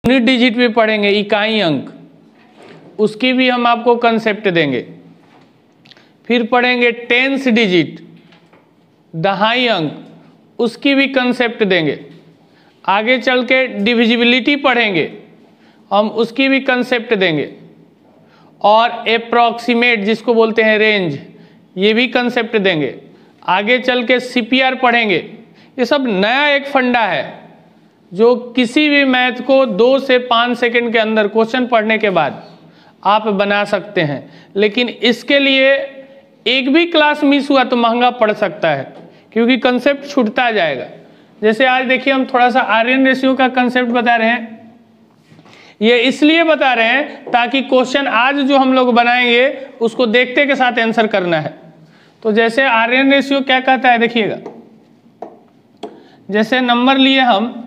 Unit digit भी पढ़ेंगे, इकाई अंक, उसकी भी हम आपको कंसेप्ट देंगे। फिर पढ़ेंगे टेंस डिजिट, दहाई अंक, उसकी भी कंसेप्ट देंगे। आगे चल के डिविजिबिलिटी पढ़ेंगे, हम उसकी भी कंसेप्ट देंगे। और अप्रॉक्सीमेट जिसको बोलते हैं रेंज, ये भी कंसेप्ट देंगे। आगे चल के सीपीआर पढ़ेंगे। ये सब नया एक फंडा है जो किसी भी मैथ को 2 से 5 सेकंड के अंदर क्वेश्चन पढ़ने के बाद आप बना सकते हैं। लेकिन इसके लिए एक भी क्लास मिस हुआ तो महंगा पड़ सकता है, क्योंकि कंसेप्ट छूटता जाएगा। जैसे आज देखिए हम थोड़ा सा आर्यन रेशियो का कंसेप्ट बता रहे हैं। ये इसलिए बता रहे हैं ताकि क्वेश्चन आज जो हम लोग बनाएंगे उसको देखते के साथ आंसर करना है। तो जैसे आर्यन रेशियो क्या कहता है देखिएगा, जैसे नंबर लिए हम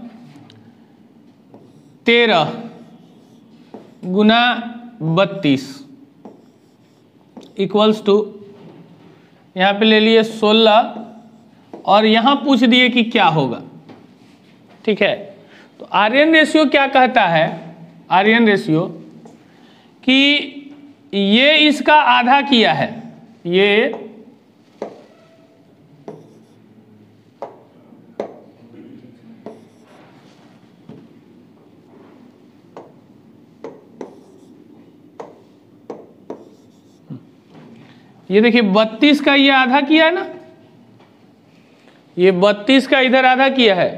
13 गुना 32 इक्वल्स टू, यहाँ पे ले लिए 16 और यहाँ पूछ दिए कि क्या होगा। ठीक है, तो आर्यन रेशियो क्या कहता है, आर्यन रेशियो कि ये इसका आधा किया है, ये देखिए 32 का ये आधा किया है ना, ये 32 का इधर आधा किया है।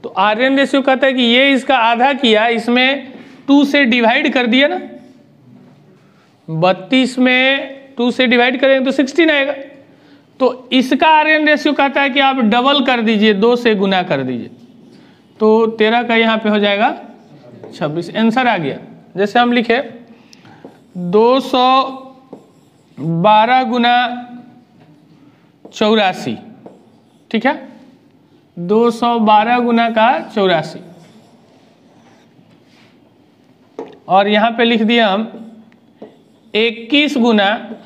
तो आर्यन रेशियो कहता है कि ये इसका आधा किया, इसमें 2 से डिवाइड कर दिया ना, 32 में 2 से डिवाइड करेंगे तो 16 आएगा। तो इसका आर्यन रेशियो कहता है कि आप डबल कर दीजिए, 2 से गुना कर दीजिए, तो 13 का यहाँ पे हो जाएगा 26। आंसर आ गया। जैसे हम लिखे 212 गुना 84, ठीक है, 212 गुना का 84, और यहाँ पे लिख दिया हम 21 गुना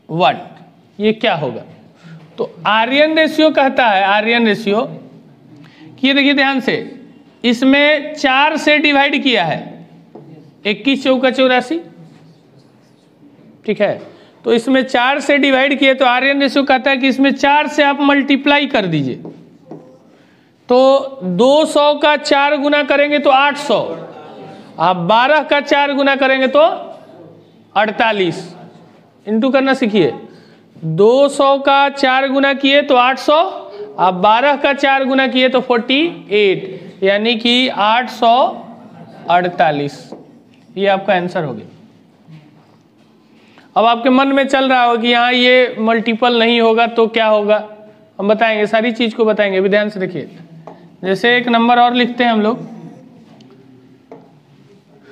वाट, ये क्या होगा। तो आर्यन रेशियो कहता है, आर्यन रेशियो कि ये देखिए ध्यान से, इसमें 4 से डिवाइड किया है, 21 चौका 84, ठीक है, तो इसमें 4 से डिवाइड किए, तो आर्यन रेशियो कहता है कि इसमें 4 से आप मल्टीप्लाई कर दीजिए, तो 200 का 4 गुना करेंगे तो 800, आप 12 का 4 गुना करेंगे तो 48। इंटू करना सीखिए, 200 का 4 गुना किए तो 800, आप 12 का 4 गुना किए तो 48, यानी कि 848। ये आपका आंसर हो गया। अब आपके मन में चल रहा हो कि यहाँ ये मल्टीपल नहीं होगा तो क्या होगा, हम बताएंगे, सारी चीज को बताएंगे। अभी ध्यान से देखिए, जैसे एक नंबर और लिखते हैं हम लोग,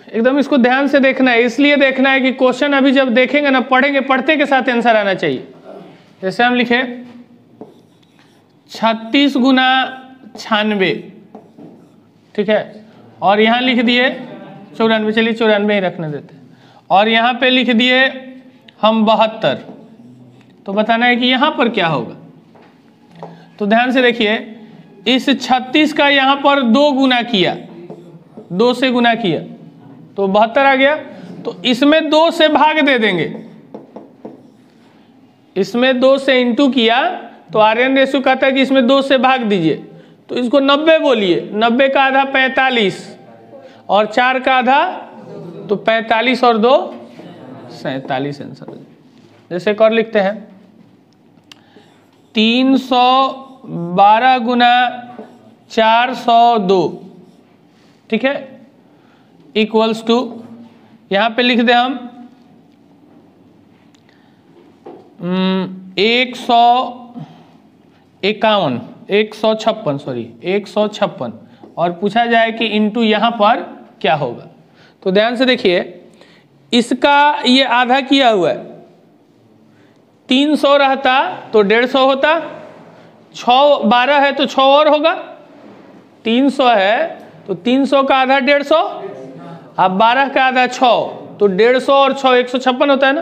एकदम इसको ध्यान से देखना है, इसलिए देखना है कि क्वेश्चन अभी जब देखेंगे ना, पढ़ेंगे, पढ़ते के साथ आंसर आना चाहिए। जैसे हम लिखे 36 गुना 96, ठीक है, और यहाँ लिख दिए 94, चलिए 94 ही रखने देते हैं, और यहाँ पे लिख दिए हम 72, तो बताना है कि यहाँ पर क्या होगा। तो ध्यान से देखिए, इस 36 का यहाँ पर 2 गुना किया, 2 से गुना किया तो 72 आ गया। तो इसमें 2 से भाग दे देंगे, इसमें 2 से इंटू किया, तो आर्यन रेशियो कहता है कि इसमें 2 से भाग दीजिए, तो इसको 90 बोलिए, 90 का आधा 45 और 4 का आधा, तो 45 और 2 47 आंसर। जैसे एक और लिखते हैं 312 गुना 402, ठीक है, इक्वल्स टू, यहाँ पे लिख दे हम 156, और पूछा जाए कि इंटू यहाँ पर क्या होगा। तो ध्यान से देखिए, इसका ये आधा किया हुआ है, 300 रहता तो 150 होता, 12 है तो 6 और होगा, 300 है तो 300 का आधा 150, अब 12 का आधा 6, तो 150 और 6 156 होता है ना।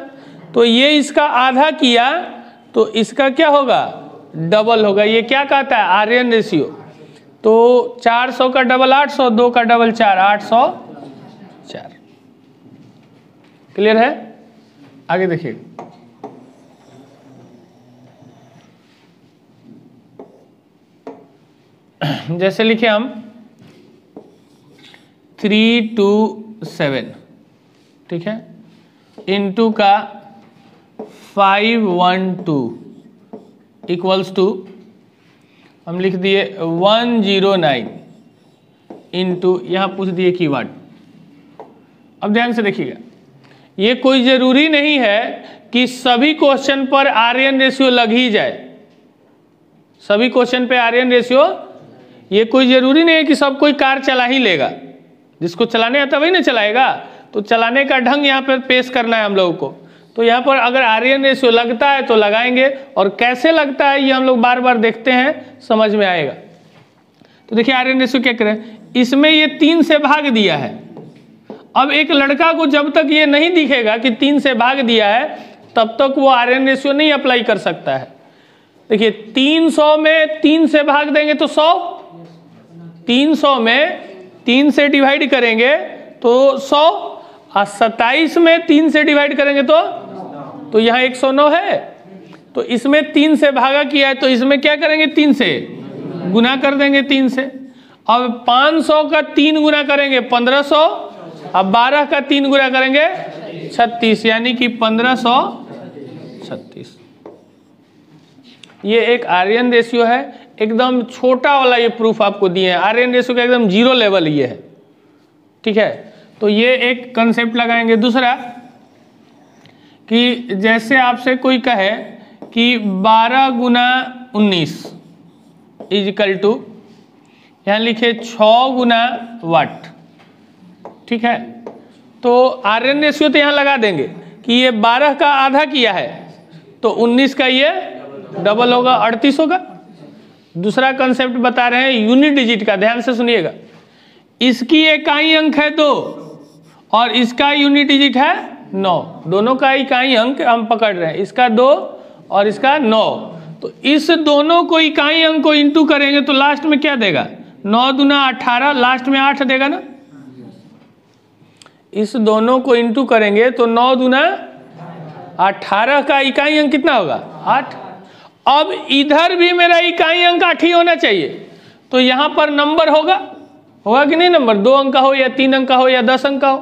तो ये इसका आधा किया तो इसका क्या होगा, डबल होगा। ये क्या कहता है, आर्यन रेशियो। तो 400 का डबल 800, 2 का डबल 4, 4। क्लियर है? आगे देखिए, जैसे लिखे हम 3 2 7, ठीक है, इनटू का 5 1 2 इक्वल्स टू हम लिख दिए 109 इंटू, यहाँ पूछ दिए कीवर्ड। अब ध्यान से देखिएगा, ये कोई ज़रूरी नहीं है कि सभी क्वेश्चन पर आर्यन रेशियो लग ही जाए। सभी क्वेश्चन पे आर्यन रेशियो, ये कोई ज़रूरी नहीं है कि सब कोई कार चला ही लेगा। जिसको चलाने आता वही ना चलाएगा। तो चलाने का ढंग यहाँ पर पेश करना है हम लोगों को। तो यहाँ पर अगर आर्यन रेशियो लगता है तो लगाएंगे, और कैसे लगता है ये हम लोग बार बार देखते हैं, समझ में आएगा। तो देखिए आर्यन रेशियो क्या करें, इसमें ये 3 से भाग दिया है। अब एक लड़का को जब तक ये नहीं दिखेगा कि 3 से भाग दिया है, तब तक वो आर्यन रेशियो नहीं अप्लाई कर सकता है। देखिए 300 में 3 से भाग देंगे तो 100, 300 में 3 से डिवाइड करेंगे तो 100, और 27 में 3 से डिवाइड करेंगे तो यहाँ 109 है। तो इसमें 3 से भागा किया है, तो इसमें क्या करेंगे, 3 से गुना कर देंगे 3 से। अब 500 का 3 गुना करेंगे 1500, अब 12 का 3 गुना करेंगे 36, यानी कि 1536। ये एक आर्यन रेशियो है, एकदम छोटा वाला ये प्रूफ आपको दिए हैं। आर्यन रेशियो का एकदम 0 लेवल ये है, ठीक है। तो ये एक कंसेप्ट लगाएंगे। दूसरा कि जैसे आपसे कोई कहे कि 12 गुना 19 इजिकल टू, यहाँ लिखे 6 गुना वाट, ठीक है। तो आर्यन रेशियो तो यहाँ लगा देंगे कि ये 12 का आधा किया है, तो 19 का ये डबल होगा, 38 होगा। दूसरा कंसेप्ट बता रहे हैं यूनिट डिजिट का, ध्यान से सुनिएगा। इसकी इकाई अंक है 2 और इसका यूनिट डिजिट है 9, दोनों का इकाई अंक हम पकड़ रहे हैं, इसका 2 और इसका 9। तो इस दोनों को इकाई अंक को इंटू करेंगे तो लास्ट में क्या देगा, 9 दूना 18, लास्ट में 8 देगा ना। इस दोनों को इंटू करेंगे तो 9 दूना 18 का इकाई अंक कितना होगा, 8। अब इधर भी मेरा इकाई अंक 8 ही होना चाहिए, तो यहाँ पर नंबर होगा कि नहीं, नंबर 2 अंक का हो या 3 अंक का हो या 10 अंक का हो।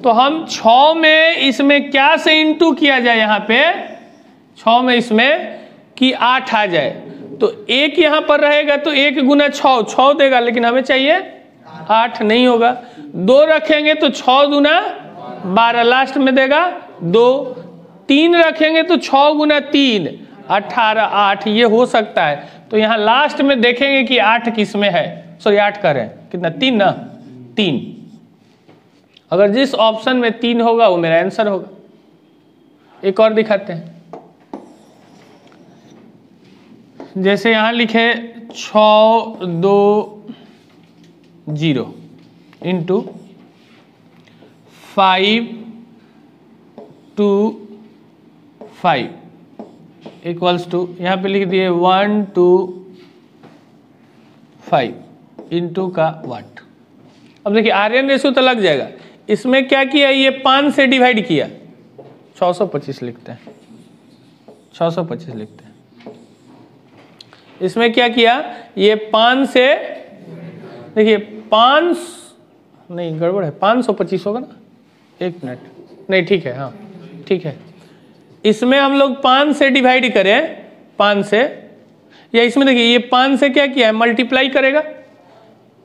तो हम 6 में इसमें क्या से इंटू किया जाए, यहाँ पे 6 में इसमें कि 8 आ जाए, तो 1 यहाँ पर रहेगा तो 1 गुना 6 देगा, लेकिन हमें चाहिए 8, नहीं होगा। 2 रखेंगे तो 6 दूना 12, लास्ट में देगा 2। 3 रखेंगे तो 6 गुना 3 18, 8, ये हो सकता है। तो यहाँ लास्ट में देखेंगे कि 8 किस में है, सॉरी 8 कर रहे हैं, कितना, 3 ना, 3। अगर जिस ऑप्शन में 3 होगा वो मेरा आंसर होगा। एक और दिखाते हैं, जैसे यहाँ लिखे 6 2 0 इंटू 5 2 5 इक्वल्स टू, यहाँ पे लिख दिए 1 2 5 इंटू का वाट। अब देखिए आर्यन रेशियो तो लग जाएगा। इसमें क्या किया, ये 5 से डिवाइड किया, 625 लिखते हैं, 625 लिखते हैं। इसमें क्या किया, ये 5 से, देखिए 5 नहीं, गड़बड़ है, 525 होगा ना, 1 मिनट, नहीं ठीक है, हाँ ठीक है। इसमें हम लोग 5 से डिवाइड करें, 5 से, या इसमें देखिए ये 5 से क्या किया है, मल्टीप्लाई करेगा।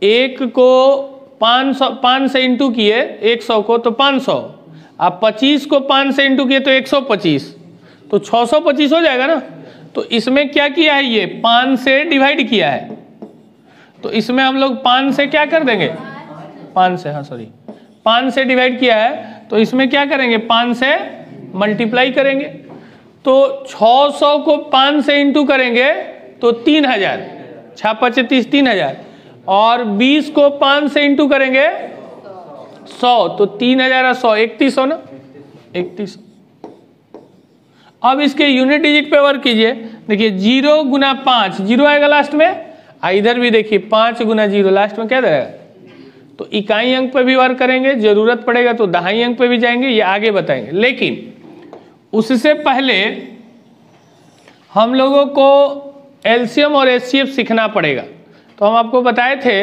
1 को 5 से इंटू किए 100 को तो 500, आप 25 को 5 से इंटू किए तो 125, तो 625 हो जाएगा ना। तो इसमें क्या किया है, ये 5 से डिवाइड किया है, तो इसमें हम लोग 5 से क्या कर देंगे, 5 से, हाँ सॉरी, 5 से डिवाइड किया है, तो इसमें क्या करेंगे, 5 से मल्टीप्लाई करेंगे। तो 600 को 5 से इंटू करेंगे तो 3000, 6 25 3000, और 20 को 5 से इंटू करेंगे 100, तो 3000 और 100 31 हो ना, 31। अब इसके यूनिट डिजिट पे वर्क कीजिए। देखिए 0 गुना 5, 0 आएगा लास्ट में, इधर भी देखिए 5 गुना 0 लास्ट में क्या देगा, तो इकाई अंक पे भी वर्क करेंगे, जरूरत पड़ेगा तो दहाई अंक पे भी जाएंगे, ये आगे बताएंगे। लेकिन उससे पहले हम लोगों को एलसीएम और एचसीएफ सीखना पड़ेगा। तो हम आपको बताए थे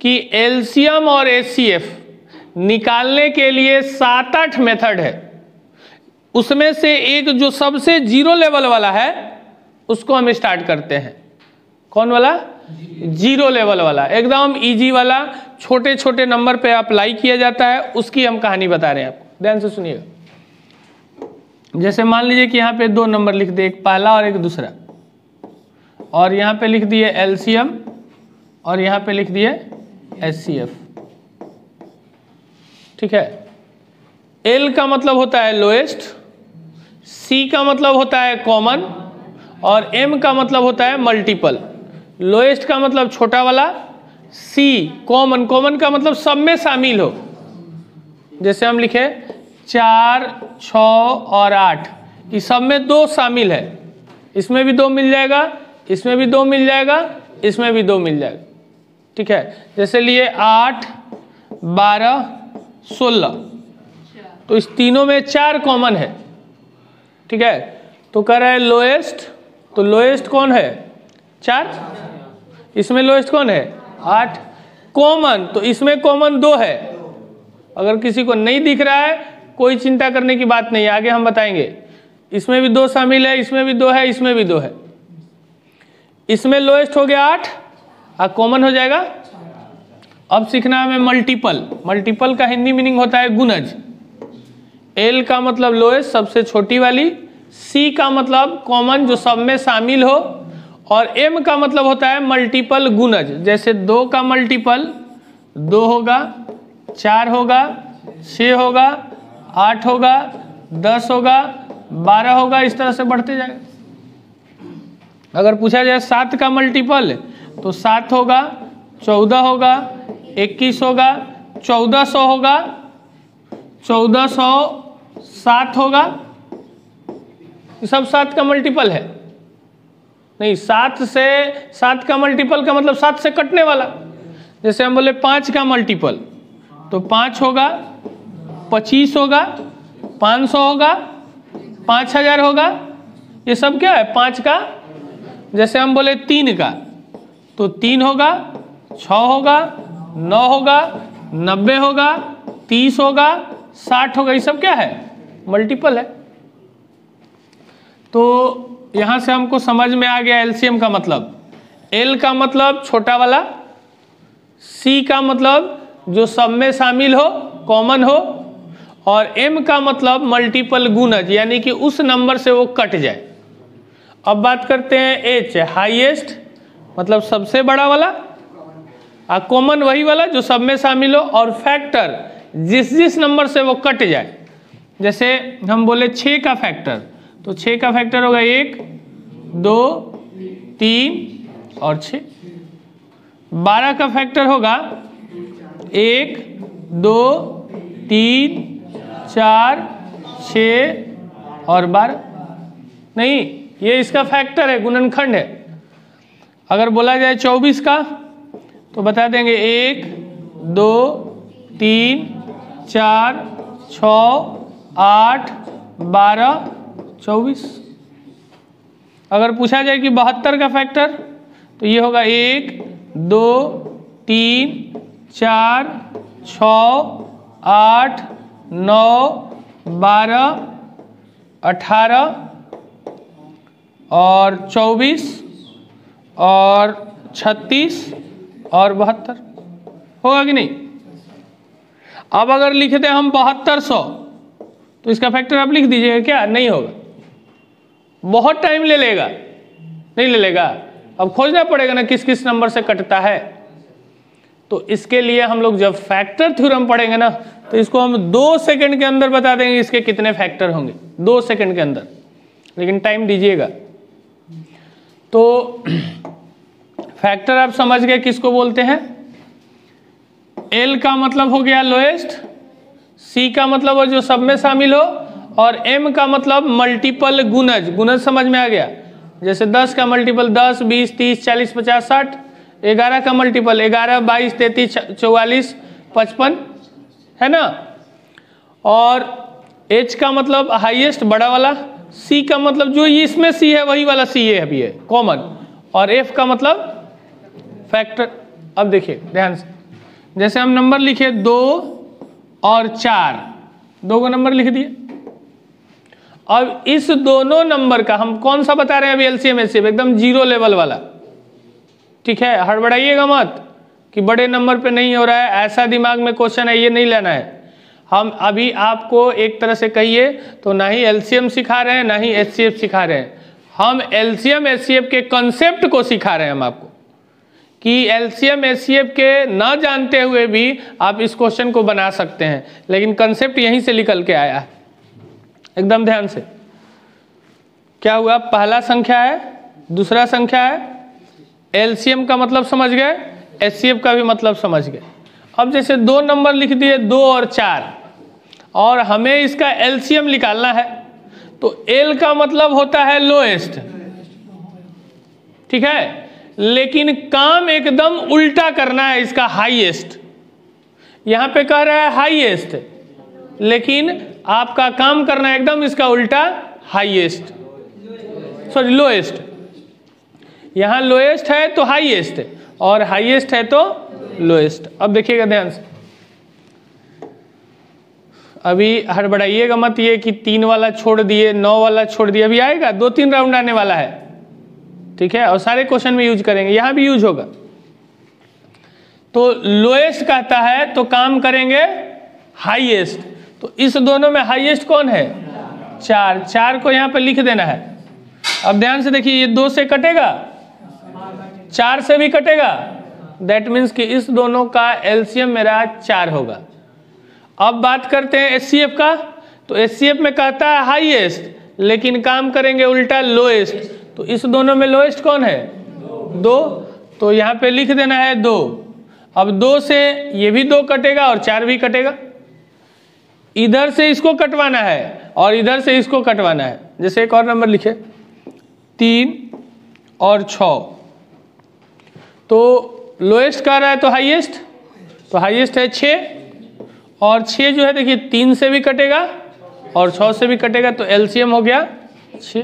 कि एलसीएम और एचसीएफ निकालने के लिए 7-8 मेथड है। उसमें से एक जो सबसे जीरो लेवल वाला है उसको हम स्टार्ट करते हैं। कौन वाला? जीरो लेवल वाला, एकदम इजी वाला, छोटे छोटे नंबर पे अप्लाई किया जाता है, उसकी हम कहानी बता रहे हैं आपको। ध्यान से सुनिएगा। जैसे मान लीजिए कि यहाँ पे 2 नंबर लिख दिए, एक पहला और एक दूसरा, और यहाँ पे लिख दिए एलसीएम और यहाँ पे लिख दिए एचसीएफ। ठीक है। एल का मतलब होता है लोएस्ट, सी का मतलब होता है कॉमन, और एम का मतलब होता है मल्टीपल। लोएस्ट का मतलब छोटा वाला, सी कॉमन, कॉमन का मतलब सब में शामिल हो। जैसे हम लिखे 4, 6 और 8, इस सब में 2 शामिल है, इसमें भी 2 मिल जाएगा, इसमें भी 2 मिल जाएगा, इसमें भी 2 मिल जाएगा। ठीक है। जैसे लिए 8, 12, 16, तो इस तीनों में 4 कॉमन है। ठीक है। तो कह रहा है लोएस्ट, तो लोएस्ट कौन है? 4। इसमें लोएस्ट कौन है? 8। कॉमन, तो इसमें कॉमन 2 है। अगर किसी को नहीं दिख रहा है कोई चिंता करने की बात नहीं है, आगे हम बताएंगे। इसमें भी 2 शामिल है, इसमें भी 2 है, इसमें भी 2 है। इसमें लोएस्ट हो गया 8 और कॉमन हो जाएगा। अब सीखना हमें मल्टीपल। मल्टीपल का हिंदी मीनिंग होता है गुणज। एल का मतलब लोएस्ट, सबसे छोटी वाली, सी का मतलब कॉमन जो सब में शामिल हो, और एम का मतलब होता है मल्टीपल गुणज। जैसे 2 का मल्टीपल 2 होगा, 4 होगा, 6 होगा, 8 होगा, 10 होगा, 12 होगा, इस तरह से बढ़ते जाएगा। अगर पूछा जाए 7 का मल्टीपल तो 7 होगा, 14 होगा, 21 होगा, 1400 होगा, 1407 होगा। ये सब 7 का मल्टीपल है। नहीं, 7 का मल्टीपल का मतलब 7 से कटने वाला। जैसे हम बोले 5 का मल्टीपल तो 5 होगा, 25 होगा, 500 होगा, 5000 होगा। ये सब क्या है? 5 का। जैसे हम बोले 3 का तो 3 होगा, 6 होगा, 9 होगा, 90 होगा, 30 होगा, 60 होगा। ये सब क्या है? मल्टीपल है। तो यहां से हमको समझ में आ गया एलसीएम का मतलब। एल का मतलब छोटा वाला, सी का मतलब जो सब में शामिल हो, कॉमन हो, और एम का मतलब मल्टीपल गुणज, यानी कि उस नंबर से वो कट जाए। अब बात करते हैं एच, हाईएस्ट मतलब सबसे बड़ा वाला, और कॉमन वही वाला जो सब में शामिल हो, और फैक्टर जिस जिस नंबर से वो कट जाए। जैसे हम बोले 6 का फैक्टर तो 6 का फैक्टर होगा 1, 2, 3 और 6। 12 का फैक्टर होगा 1, 2, 3, 4, 6 और 12। नहीं, ये इसका फैक्टर है, गुणनखंड है। अगर बोला जाए 24 का तो बता देंगे 1, 2, 3, 4, 6, 8, 12, 24। अगर पूछा जाए कि 72 का फैक्टर तो ये होगा 1, 2, 3, 4, 6, 8, 9, 12, 18 और 24 और 36 और 72। होगा कि नहीं? अब अगर लिख दें हम 7200 तो इसका फैक्टर आप लिख दीजिएगा क्या? नहीं होगा, बहुत टाइम ले लेगा। नहीं ले लेगा, अब खोजना पड़ेगा ना किस किस नंबर से कटता है। तो इसके लिए हम लोग जब फैक्टर थ्योरम पढ़ेंगे ना तो इसको हम 2 सेकंड के अंदर बता देंगे इसके कितने फैक्टर होंगे, 2 सेकंड के अंदर, लेकिन टाइम दीजिएगा। तो फैक्टर आप समझ गए किसको बोलते हैं। एल का मतलब हो गया लोएस्ट, सी का मतलब हो जो सब में शामिल हो, और एम का मतलब मल्टीपल गुणज। गुणज समझ में आ गया। जैसे 10 का मल्टीपल 10, 20, 30, 40, 50, 60, 11 का मल्टीपल 11, 22, 33, 44, 55 है ना। और H का मतलब हाईएस्ट बड़ा वाला, C का मतलब जो इसमें C है वही वाला C है अभी है कॉमन, और F का मतलब फैक्टर। अब देखिए ध्यान से, जैसे हम नंबर लिखे 2 और 4, 2 को नंबर लिख दिए। अब इस दोनों नंबर का हम कौन सा बता रहे हैं अभी, एलसीएम एचसीएफ एकदम जीरो लेवल वाला, ठीक है। हड़बड़ाइएगा मत कि बड़े नंबर पे नहीं हो रहा है, ऐसा दिमाग में क्वेश्चन है, ये नहीं लेना है। हम अभी आपको एक तरह से कहिए तो ना ही एलसीएम सिखा रहे हैं ना ही एचसीएफ सिखा रहे हैं, हम एलसीएम एचसीएफ के कॉन्सेप्ट को सिखा रहे हैं हम आपको, कि एलसीएम एचसीएफ के न जानते हुए भी आप इस क्वेश्चन को बना सकते हैं, लेकिन कॉन्सेप्ट यहीं से निकल के आया है। एकदम ध्यान से, क्या हुआ, पहला संख्या है, दूसरा संख्या है, एलसीएम का मतलब समझ गए, एचसीएफ का भी मतलब समझ गए। अब जैसे 2 नंबर लिख दिए 2 और 4, और हमें इसका एलसीएम निकालना है, तो एल का मतलब होता है लोएस्ट, ठीक है, लेकिन काम एकदम उल्टा करना है इसका, हाईएस्ट। यहां पे कह रहा है हाईएस्ट, लेकिन आपका काम करना है एकदम इसका उल्टा, हाईएस्ट, सॉरी लोएस्ट। यहां लोएस्ट है तो हाईएस्ट, और हाईएस्ट है तो लोएस्ट। अब देखिएगा ध्यान से, अभी हड़बड़ाइएगा मत ये कि 3 वाला छोड़ दिए 9 वाला छोड़ दिए, अभी आएगा 2-3 राउंड आने वाला है, ठीक है, और सारे क्वेश्चन में यूज करेंगे, यहां भी यूज होगा। तो लोएस्ट कहता है तो काम करेंगे हाईएस्ट, तो इस दोनों में हाईएस्ट कौन है, 4, 4 को यहां पे लिख देना है। अब ध्यान से देखिए, ये 2 से कटेगा, 4 से भी कटेगा, दैट मीन्स कि इस दोनों का एलसीएम मेरा 4 होगा। अब बात करते हैं एचसीएफ का, तो एचसीएफ में कहता है हाईएस्ट, लेकिन काम करेंगे उल्टा लोएस्ट, तो इस दोनों में लोएस्ट कौन है, 2, तो यहाँ पे लिख देना है 2। अब 2 से ये भी 2 कटेगा और 4 भी कटेगा, इधर से इसको कटवाना है और इधर से इसको कटवाना है। जैसे एक और नंबर लिखे 3 और 6, तो लोएस्ट कह रहा है तो हाईएस्ट है 6, और 6 जो है देखिए 3 से भी कटेगा और 6 से भी कटेगा, तो एलसीएम हो गया 6।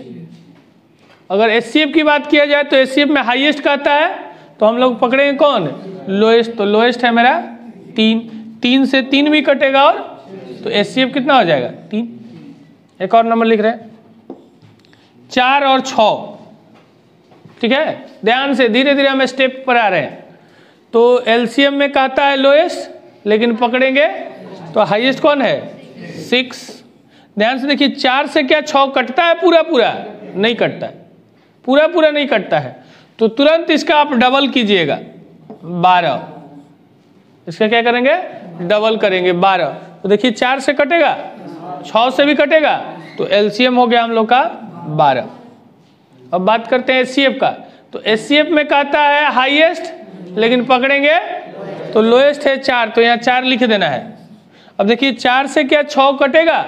अगर एचसीएफ की बात किया जाए तो एचसीएफ में हाईएस्ट कहता है तो हम लोग पकड़ेंगे कौन, लोएस्ट, तो लोएस्ट है मेरा 3, 3 से 3 भी कटेगा, और तो एचसीएफ कितना हो जाएगा 3। एक और नंबर लिख रहे हैं 4 और 6, ठीक है, ध्यान से धीरे धीरे हम स्टेप पर आ रहे हैं। तो एलसीएम में कहता है लोएस्ट, लेकिन पकड़ेंगे तो हाईएस्ट कौन है 6। ध्यान से देखिए, 4 से क्या 6 कटता है पूरा पूरा, नहीं कटता है, पूरा पूरा नहीं कटता है, तो तुरंत इसका आप डबल कीजिएगा 12, इसका क्या करेंगे, डबल करेंगे 12। तो देखिए 4 से कटेगा, 6 से भी कटेगा, तो एलसीएम हो गया हम लोग का 12। अब बात करते हैं एचसीएफ का, तो एचसीएफ में कहता है हाईएस्ट, लेकिन पकड़ेंगे तो लोएस्ट है 4, तो यहाँ 4 लिख देना है। अब देखिए 4 से क्या 6 कटेगा,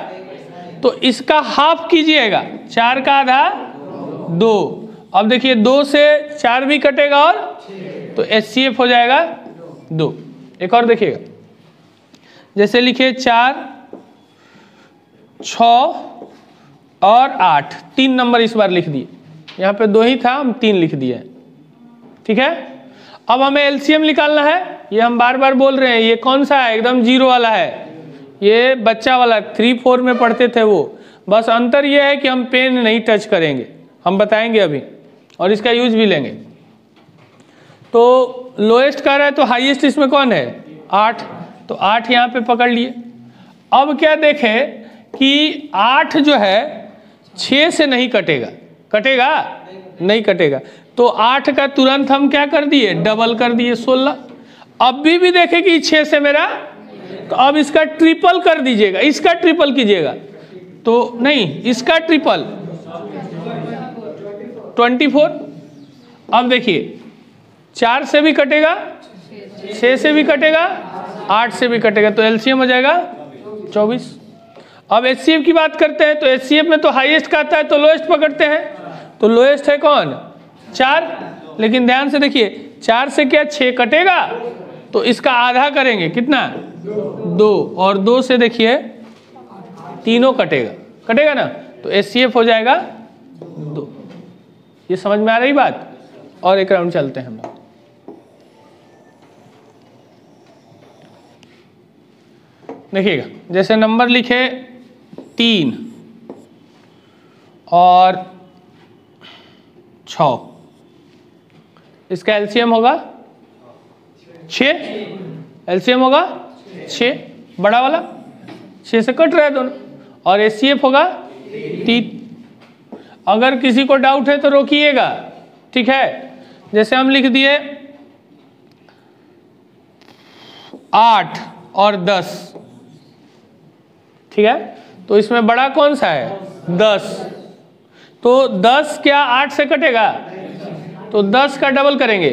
तो इसका हाफ कीजिएगा, 4 का आधा 2। अब देखिए 2 से 4 भी कटेगा, और तो एचसीएफ हो जाएगा 2। एक और देखिएगा, जैसे लिखिए 4, 6 और 8, 3 नंबर इस बार लिख दिए, यहाँ पे 2 ही था, हम 3 लिख दिए, ठीक है। अब हमें एलसीएम निकालना है, ये हम बार बार बोल रहे हैं, ये कौन सा है, एकदम जीरो वाला है, ये बच्चा वाला 3-4 में पढ़ते थे वो, बस अंतर ये है कि हम पेन नहीं टच करेंगे, हम बताएंगे अभी, और इसका यूज भी लेंगे। तो लोएस्ट कर रहा है तो हाईएस्ट इसमें कौन है 8, तो 8 यहाँ पे पकड़ लिए। अब क्या देखें कि 8 जो है 6 से नहीं कटेगा, कटेगा नहीं कटेगा, तो 8 का तुरंत हम क्या कर दिए, डबल कर दिए 16। अब भी देखें कि 6 से मेरा, तो अब इसका ट्रिपल कर दीजिएगा, इसका ट्रिपल कीजिएगा, तो नहीं इसका ट्रिपल 24। अब देखिए 4 से भी कटेगा, 6 से भी कटेगा, 8 से भी कटेगा, तो एलसीएम हो जाएगा 24। अब एचसीएफ की बात करते हैं, तो एचसीएफ में तो हाईएस्ट का आता है तो लोएस्ट पकड़ते हैं, तो लोएस्ट है कौन 4, लेकिन ध्यान से देखिए 4 से क्या 6 कटेगा, तो इसका आधा करेंगे, कितना 2, और 2 से देखिए तीनों कटेगा, कटेगा ना, तो HCF हो जाएगा 2। ये समझ में आ रही बात। और एक राउंड चलते हैं हम लोग। देखिएगा, जैसे नंबर लिखे 3 और 6, इसका एलसीएम होगा 6, एलसीएम होगा 6, बड़ा वाला 6 से कट रहा है दोनों, और HCF होगा 3। अगर किसी को डाउट है तो रोकिएगा, ठीक है। जैसे हम लिख दिए 8 और 10, ठीक है, तो इसमें बड़ा कौन सा है 10, तो 10 क्या 8 से कटेगा, तो 10 का डबल करेंगे।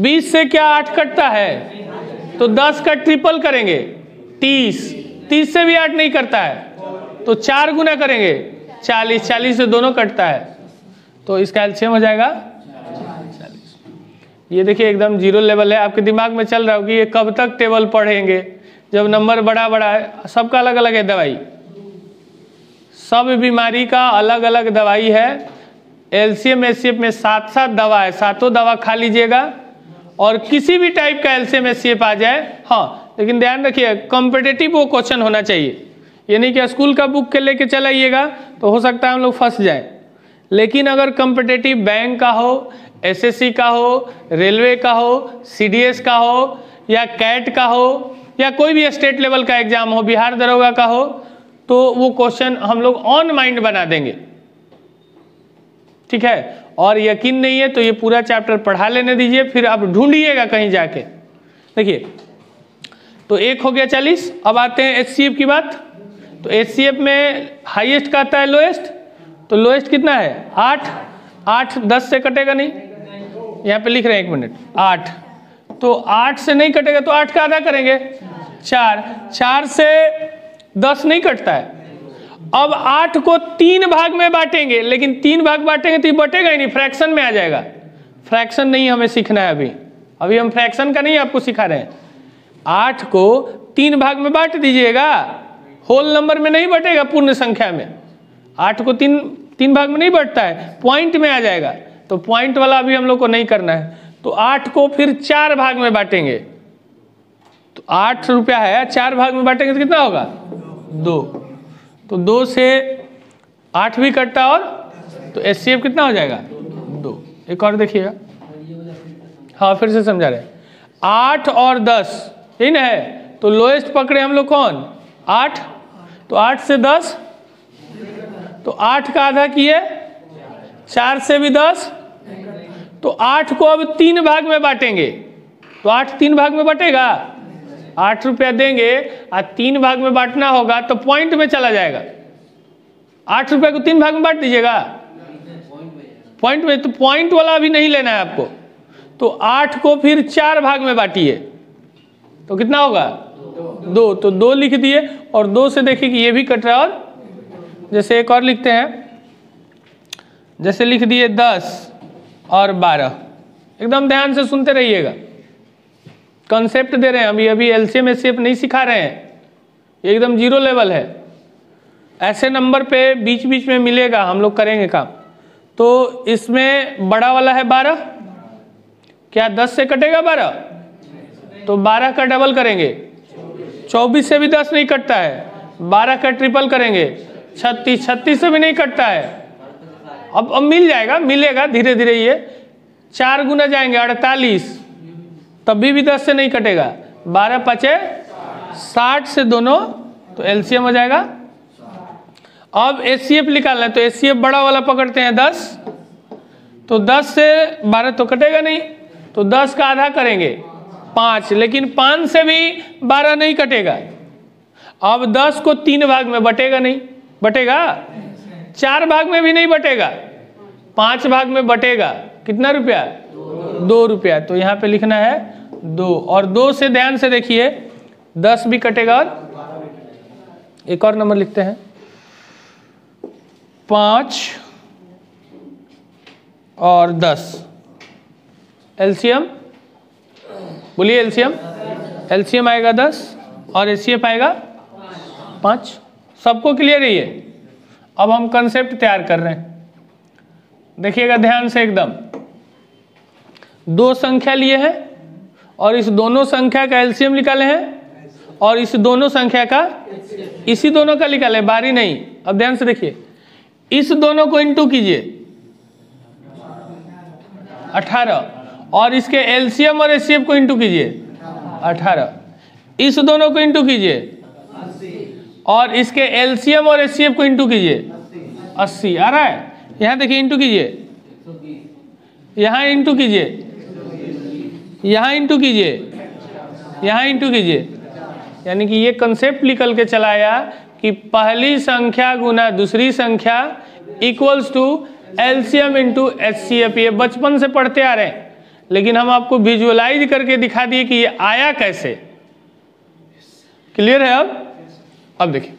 20 से क्या 8 कटता है, तो 10 का ट्रिपल करेंगे। 30 से भी 8 नहीं करता है, तो 4 गुना करेंगे 40 से दोनों कटता है, तो इसका एलसीएम हो जाएगा 40। ये देखिए एकदम जीरो लेवल है, आपके दिमाग में चल रहा होगा कि ये कब तक टेबल पढ़ेंगे, जब नंबर बड़ा बड़ा है। सबका अलग अलग है दवाई, सब बीमारी का अलग अलग दवाई है। एलसीएम एचसीएफ में 7 दवा है, 7 दवा खा लीजिएगा, और किसी भी टाइप का एलसीएम एचसीएफ आ जाए। हाँ, लेकिन ध्यान रखिए कॉम्पिटिटिव वो क्वेश्चन होना चाहिए, ये नहीं कि स्कूल का बुक के लेके चलाइएगा तो हो सकता है हम लोग फंस जाएं। लेकिन अगर कॉम्पिटिटिव बैंक का हो, एसएससी का हो, रेलवे का हो, सीडीएस का हो, या कैट का हो, या कोई भी स्टेट लेवल का एग्जाम हो, बिहार दरोगा का हो, तो वो क्वेश्चन हम लोग ऑन माइंड बना देंगे, ठीक है। और यकीन नहीं है तो ये पूरा चैप्टर पढ़ा लेने दीजिए, फिर आप ढूंढिएगा कहीं जाके। देखिए, तो 1 हो गया 40। अब आते हैं एचसीएफ की बात। तो एचसीएफ में हाईएस्ट का आता है लोएस्ट, तो लोएस्ट कितना है 8 10 से कटेगा नहीं, यहाँ पे लिख रहे हैं 1 मिनट 8, तो 8 से नहीं कटेगा, तो 8 का आधा करेंगे 4 से 10 नहीं कटता है। अब 8 को 3 भाग में बांटेंगे, लेकिन 3 भाग बांटेंगे तो ये बटेगा ही नहीं, फ्रैक्शन में आ जाएगा। फ्रैक्शन नहीं हमें सीखना है अभी हम फ्रैक्शन का नहीं आपको सिखा रहे हैं। 8 को 3 भाग में बांट दीजिएगा, होल नंबर में नहीं बटेगा, पूर्ण संख्या में। 8 को 3 भाग में नहीं बढ़ता है, पॉइंट में आ जाएगा, तो पॉइंट वाला अभी हम लोग को नहीं करना है। तो 8 को फिर 4 भाग में बांटेंगे, तो 8 रुपया है, 4 भाग में बांटेंगे तो कितना होगा 2, तो 2 से 8 भी कटता, और तो एचसीएफ कितना हो जाएगा 2। एक और देखिएगा, हाँ फिर से समझा रहे, 8 और 10 यही ना है, तो लोएस्ट पकड़े हम लोग कौन 8, तो 8 से 10, तो 8 का आधा किए, 4 से भी 10, तो 8 को अब 3 भाग में बांटेंगे, तो 8 3 भाग में बटेगा, 8 रुपया देंगे और 3 भाग में बांटना होगा तो पॉइंट में चला जाएगा। 8 रुपये को 3 भाग में बांट दीजिएगा, पॉइंट में, तो पॉइंट वाला अभी नहीं लेना है आपको। तो 8 को फिर 4 भाग में बांटिए, तो कितना होगा 2, तो 2 लिख दिए, और 2 से देखिए कि ये भी कट रहा है। और जैसे एक और लिखते हैं, जैसे लिख दिए 10 और 12, एकदम ध्यान से सुनते रहिएगा, कंसेप्ट दे रहे हैं अभी एलसीएम एचसीएफ नहीं सिखा रहे हैं, एकदम जीरो लेवल है। ऐसे नंबर पे बीच बीच में मिलेगा, हम लोग करेंगे काम। तो इसमें बड़ा वाला है 12, क्या 10 से कटेगा 12, तो 12 का डबल करेंगे, 24 से भी 10 नहीं कटता है, 12 का ट्रिपल करेंगे, 36 से भी नहीं कटता है। अब मिल जाएगा, मिलेगा धीरे धीरे, ये 4 गुना जाएंगे 48, तब भी 10 से नहीं कटेगा, 12 5 60 से दोनों, तो एलसीएम हो जाएगा। अब एचसीएफ निकालना है, तो एचसीएफ बड़ा वाला पकड़ते हैं 10, तो 10 से 12 तो कटेगा नहीं, तो 10 का आधा करेंगे 5, लेकिन 5 से भी 12 नहीं कटेगा। अब 10 को 3 भाग में बटेगा नहीं, बटेगा 4 भाग में भी नहीं बटेगा, 5 भाग में बटेगा, कितना रुपया 2 रुपया, तो यहाँ पे लिखना है 2, और 2 से ध्यान से देखिए 10 भी कटेगा। और एक और नंबर लिखते हैं 5 और 10, एलसीएम बोलिए, एलसीएम, एलसीएम आएगा 10 और एचसीएफ आएगा 5। सबको क्लियर है ये? अब हम कंसेप्ट तैयार कर रहे हैं, देखिएगा ध्यान से एकदम। दो संख्या लिए हैं और इस दोनों संख्या का एलसीएम निकाले हैं और इस दोनों संख्या का, इसी दोनों का निकाले, बारी नहीं। अब ध्यान से देखिए, इस दोनों को इंटू कीजिए 18 और इसके एलसीएम और एचसीएफ को इंटू कीजिए 18, इस दोनों को इंटू कीजिए और इसके एलसीएम और एचसीएफ को इंटू कीजिए 80। आ रहा है? यहाँ देखिए, इंटू कीजिए, यहाँ इंटू कीजिए, यहाँ इंटू कीजिए, यहाँ इंटू कीजिए। यानी कि ये कंसेप्ट निकल के चला आया कि पहली संख्या गुना दूसरी संख्या equals to LCM into HCF. ये बचपन से पढ़ते आ रहे हैं, लेकिन हम आपको विजुअलाइज करके दिखा दिए कि ये आया कैसे। क्लियर है? अब देखिए,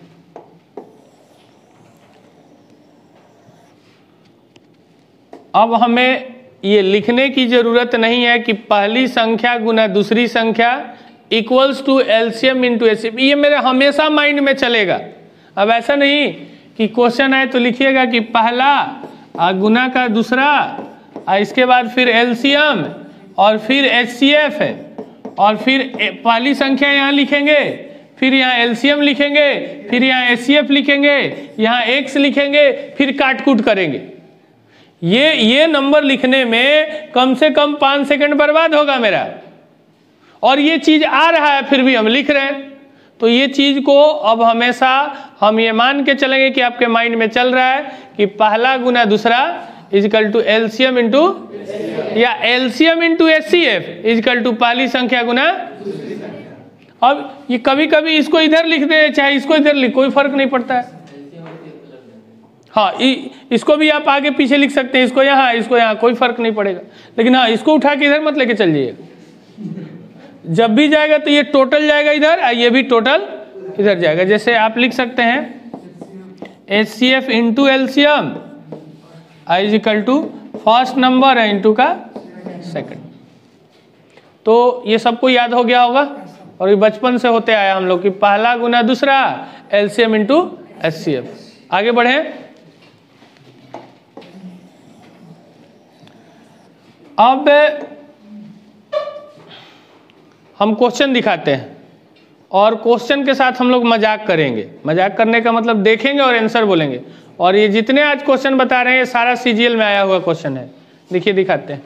अब हमें ये लिखने की जरूरत नहीं है कि पहली संख्या गुना दूसरी संख्या equals to LCM into HCF. ये मेरे हमेशा माइंड में चलेगा। अब ऐसा नहीं कि क्वेश्चन आए तो लिखिएगा कि पहला गुना का दूसरा, इसके बाद फिर एलसीएम और फिर एचसीएफ है, और फिर पहली संख्या यहाँ लिखेंगे, फिर यहाँ एलसीएम लिखेंगे, फिर यहाँ एचसीएफ लिखेंगे, यहाँ एक्स लिखेंगे, फिर काट कूट करेंगे। ये नंबर लिखने में कम से कम 5 सेकंड बर्बाद होगा मेरा, और ये चीज आ रहा है फिर भी हम लिख रहे हैं। तो ये चीज को अब हमेशा हम ये मान के चलेंगे कि आपके माइंड में चल रहा है कि पहला गुना दूसरा इजकल टू एलसीएम इंटू, या LCM into HCF equal to पहली संख्या गुना। अब ये कभी कभी इसको इधर लिख दे चाहे इसको इधर लिख, कोई फर्क नहीं पड़ता है। हाँ, इसको भी आप आगे पीछे लिख सकते हैं, इसको यहाँ, कोई फर्क नहीं पड़ेगा। लेकिन हाँ, इसको उठा के इधर मत लेके चल जाइएगा। जब भी जाएगा तो ये टोटल जाएगा इधर, ये भी टोटल इधर जाएगा। जैसे आप लिख सकते हैं HCF into LCM is equal to first number है इंटू का सेकंड। तो ये सबको याद हो गया होगा, और ये बचपन से होते आया हम लोग कि पहला गुना दूसरा एलसीएम इंटू एचसीएफ। आगे बढ़े, अब हम क्वेश्चन दिखाते हैं और क्वेश्चन के साथ हम लोग मजाक करेंगे। मजाक करने का मतलब देखेंगे और आंसर बोलेंगे। और ये जितने आज क्वेश्चन बता रहे हैं ये सारा सीजीएल में आया हुआ क्वेश्चन है। देखिए दिखाते हैं,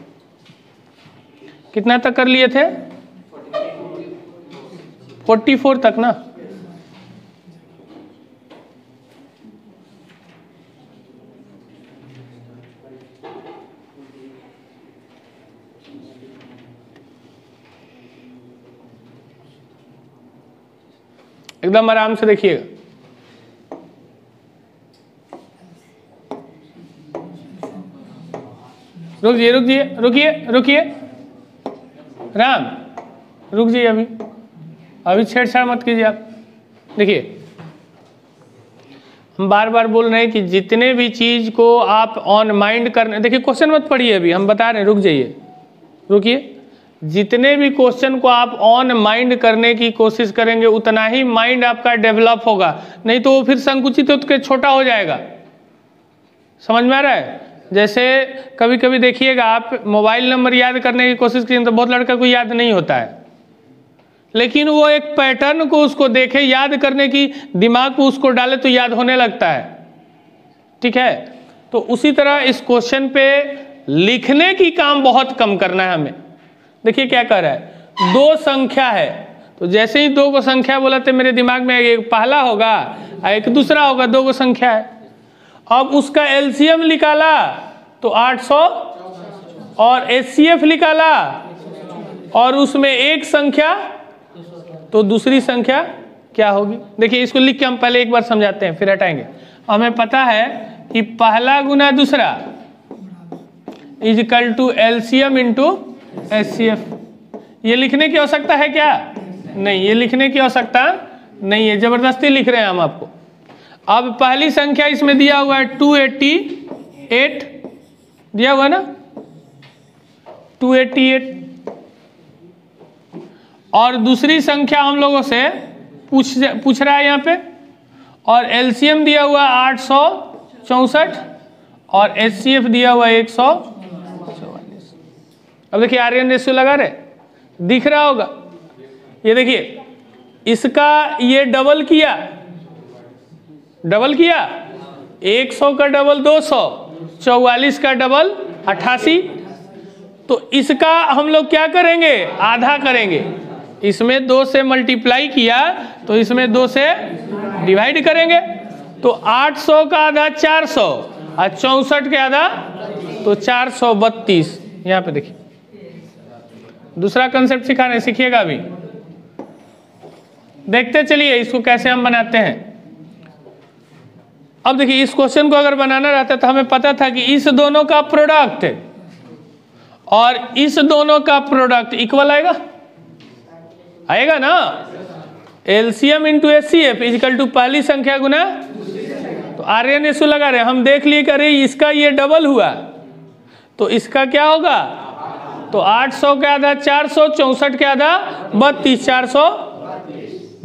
कितना तक कर लिए थे? 44 तक ना। एकदम आराम से देखिएगा। रुकिए राम, रुक जाइए, अभी छेड़छाड़ मत कीजिए आप। देखिए, हम बार बार बोल रहे हैं कि जितने भी चीज को आप ऑन माइंड करने, देखिए क्वेश्चन मत पढ़िए, अभी हम बता रहे हैं, रुक जाइए, रुकिए। जितने भी क्वेश्चन को आप ऑन माइंड करने की कोशिश करेंगे उतना ही माइंड आपका डेवलप होगा, नहीं तो वो फिर संकुचित होकर छोटा हो जाएगा। समझ में आ रहा है? जैसे कभी कभी देखिएगा, आप मोबाइल नंबर याद करने की कोशिश करें तो बहुत लड़का को याद नहीं होता है, लेकिन वो एक पैटर्न को उसको देखे, याद करने की दिमाग को उसको डाले तो याद होने लगता है। ठीक है? तो उसी तरह इस क्वेश्चन पे लिखने की काम बहुत कम करना है हमें। देखिए क्या कह रहा है, दो संख्या है, तो जैसे ही दो को संख्या बोला तो मेरे दिमाग में एक पहला होगा एक दूसरा होगा, दो को संख्या है। अब उसका एलसीएम निकाला तो 800 और एचसीएफ निकाला और उसमें एक संख्या, तो दूसरी संख्या क्या होगी? देखिए इसको लिख के हम पहले एक बार समझाते हैं फिर हटाएंगे। हमें पता है कि पहला गुना दूसरा is equal to LCM into HCF. ये लिखने की आवश्यकता है क्या? नहीं, ये लिखने की आवश्यकता नहीं है, जबरदस्ती लिख रहे हैं हम आपको। अब पहली संख्या इसमें दिया हुआ है 288 दिया हुआ ना, 288। और दूसरी संख्या हम लोगों से पूछ रहा है यहाँ पे, और एलसीएम दिया हुआ 864 और एचसीएफ दिया हुआ 144। अब देखिए आर्यन रेशियो लगा रहे, दिख रहा होगा, ये देखिए इसका ये डबल किया 100 का डबल 200, 44 का डबल 88। तो इसका हम लोग क्या करेंगे, आधा करेंगे। इसमें 2 से मल्टीप्लाई किया तो इसमें 2 से डिवाइड करेंगे। तो 800 का आधा 400 और 64 के आधा तो 432। यहाँ पे देखिए दूसरा कंसेप्ट सिखा रहे, सीखिएगा अभी, देखते चलिए इसको कैसे हम बनाते हैं। अब देखिए इस क्वेश्चन को अगर बनाना रहता तो हमें पता था कि इस दोनों का प्रोडक्ट और इस दोनों का प्रोडक्ट इक्वल आएगा ना। LCM into HCF equal to पहली संख्या गुना, तो आर्यन रेशियो लगा रहे, हम देख लिए कि अरे इसका ये डबल हुआ तो इसका क्या होगा, तो 800 के आधा 400, 64 के आधा 32, 400।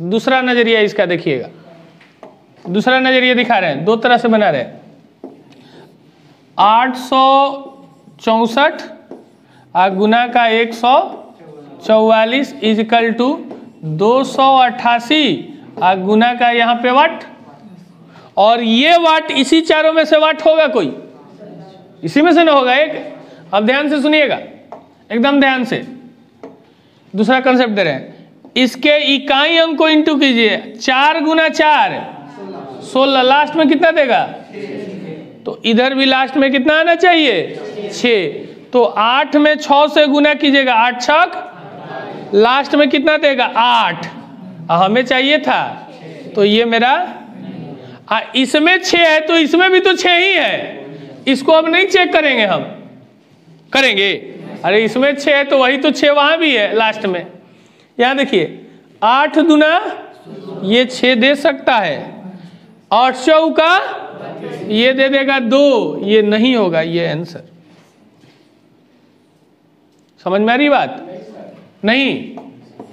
दूसरा नजरिया इसका देखिएगा, दूसरा नजरिया दिखा रहे हैं, दो तरह से बना रहे हैं। 864 गुना का 144 इजकल टू 288 गुना का यहाँ पे वाट, और ये वाट इसी चारों में से वाट होगा कोई, इसी में से ना होगा एक। अब ध्यान से सुनिएगा, एकदम ध्यान से, दूसरा कंसेप्ट दे रहे हैं। इसके इकाई अंक को इंटू कीजिए, 4 गुना 4 16, लास्ट में कितना देगा, तो इधर भी लास्ट में कितना आना चाहिए 6। तो 8 में 6 से गुना कीजिएगा, 8 छक, लास्ट में कितना देगा 8, हमें चाहिए था तो ये मेरा, इसमें 6 है तो इसमें भी तो 6 ही है, इसको अब नहीं चेक करेंगे, हम करेंगे, अरे इसमें 6 है तो वही तो 6 वहां भी है लास्ट में। यहां देखिए 8 दुना ये 6 दे सकता है, और चौका ये दे देगा 2, ये नहीं होगा ये आंसर। समझ में आ रही बात, नहीं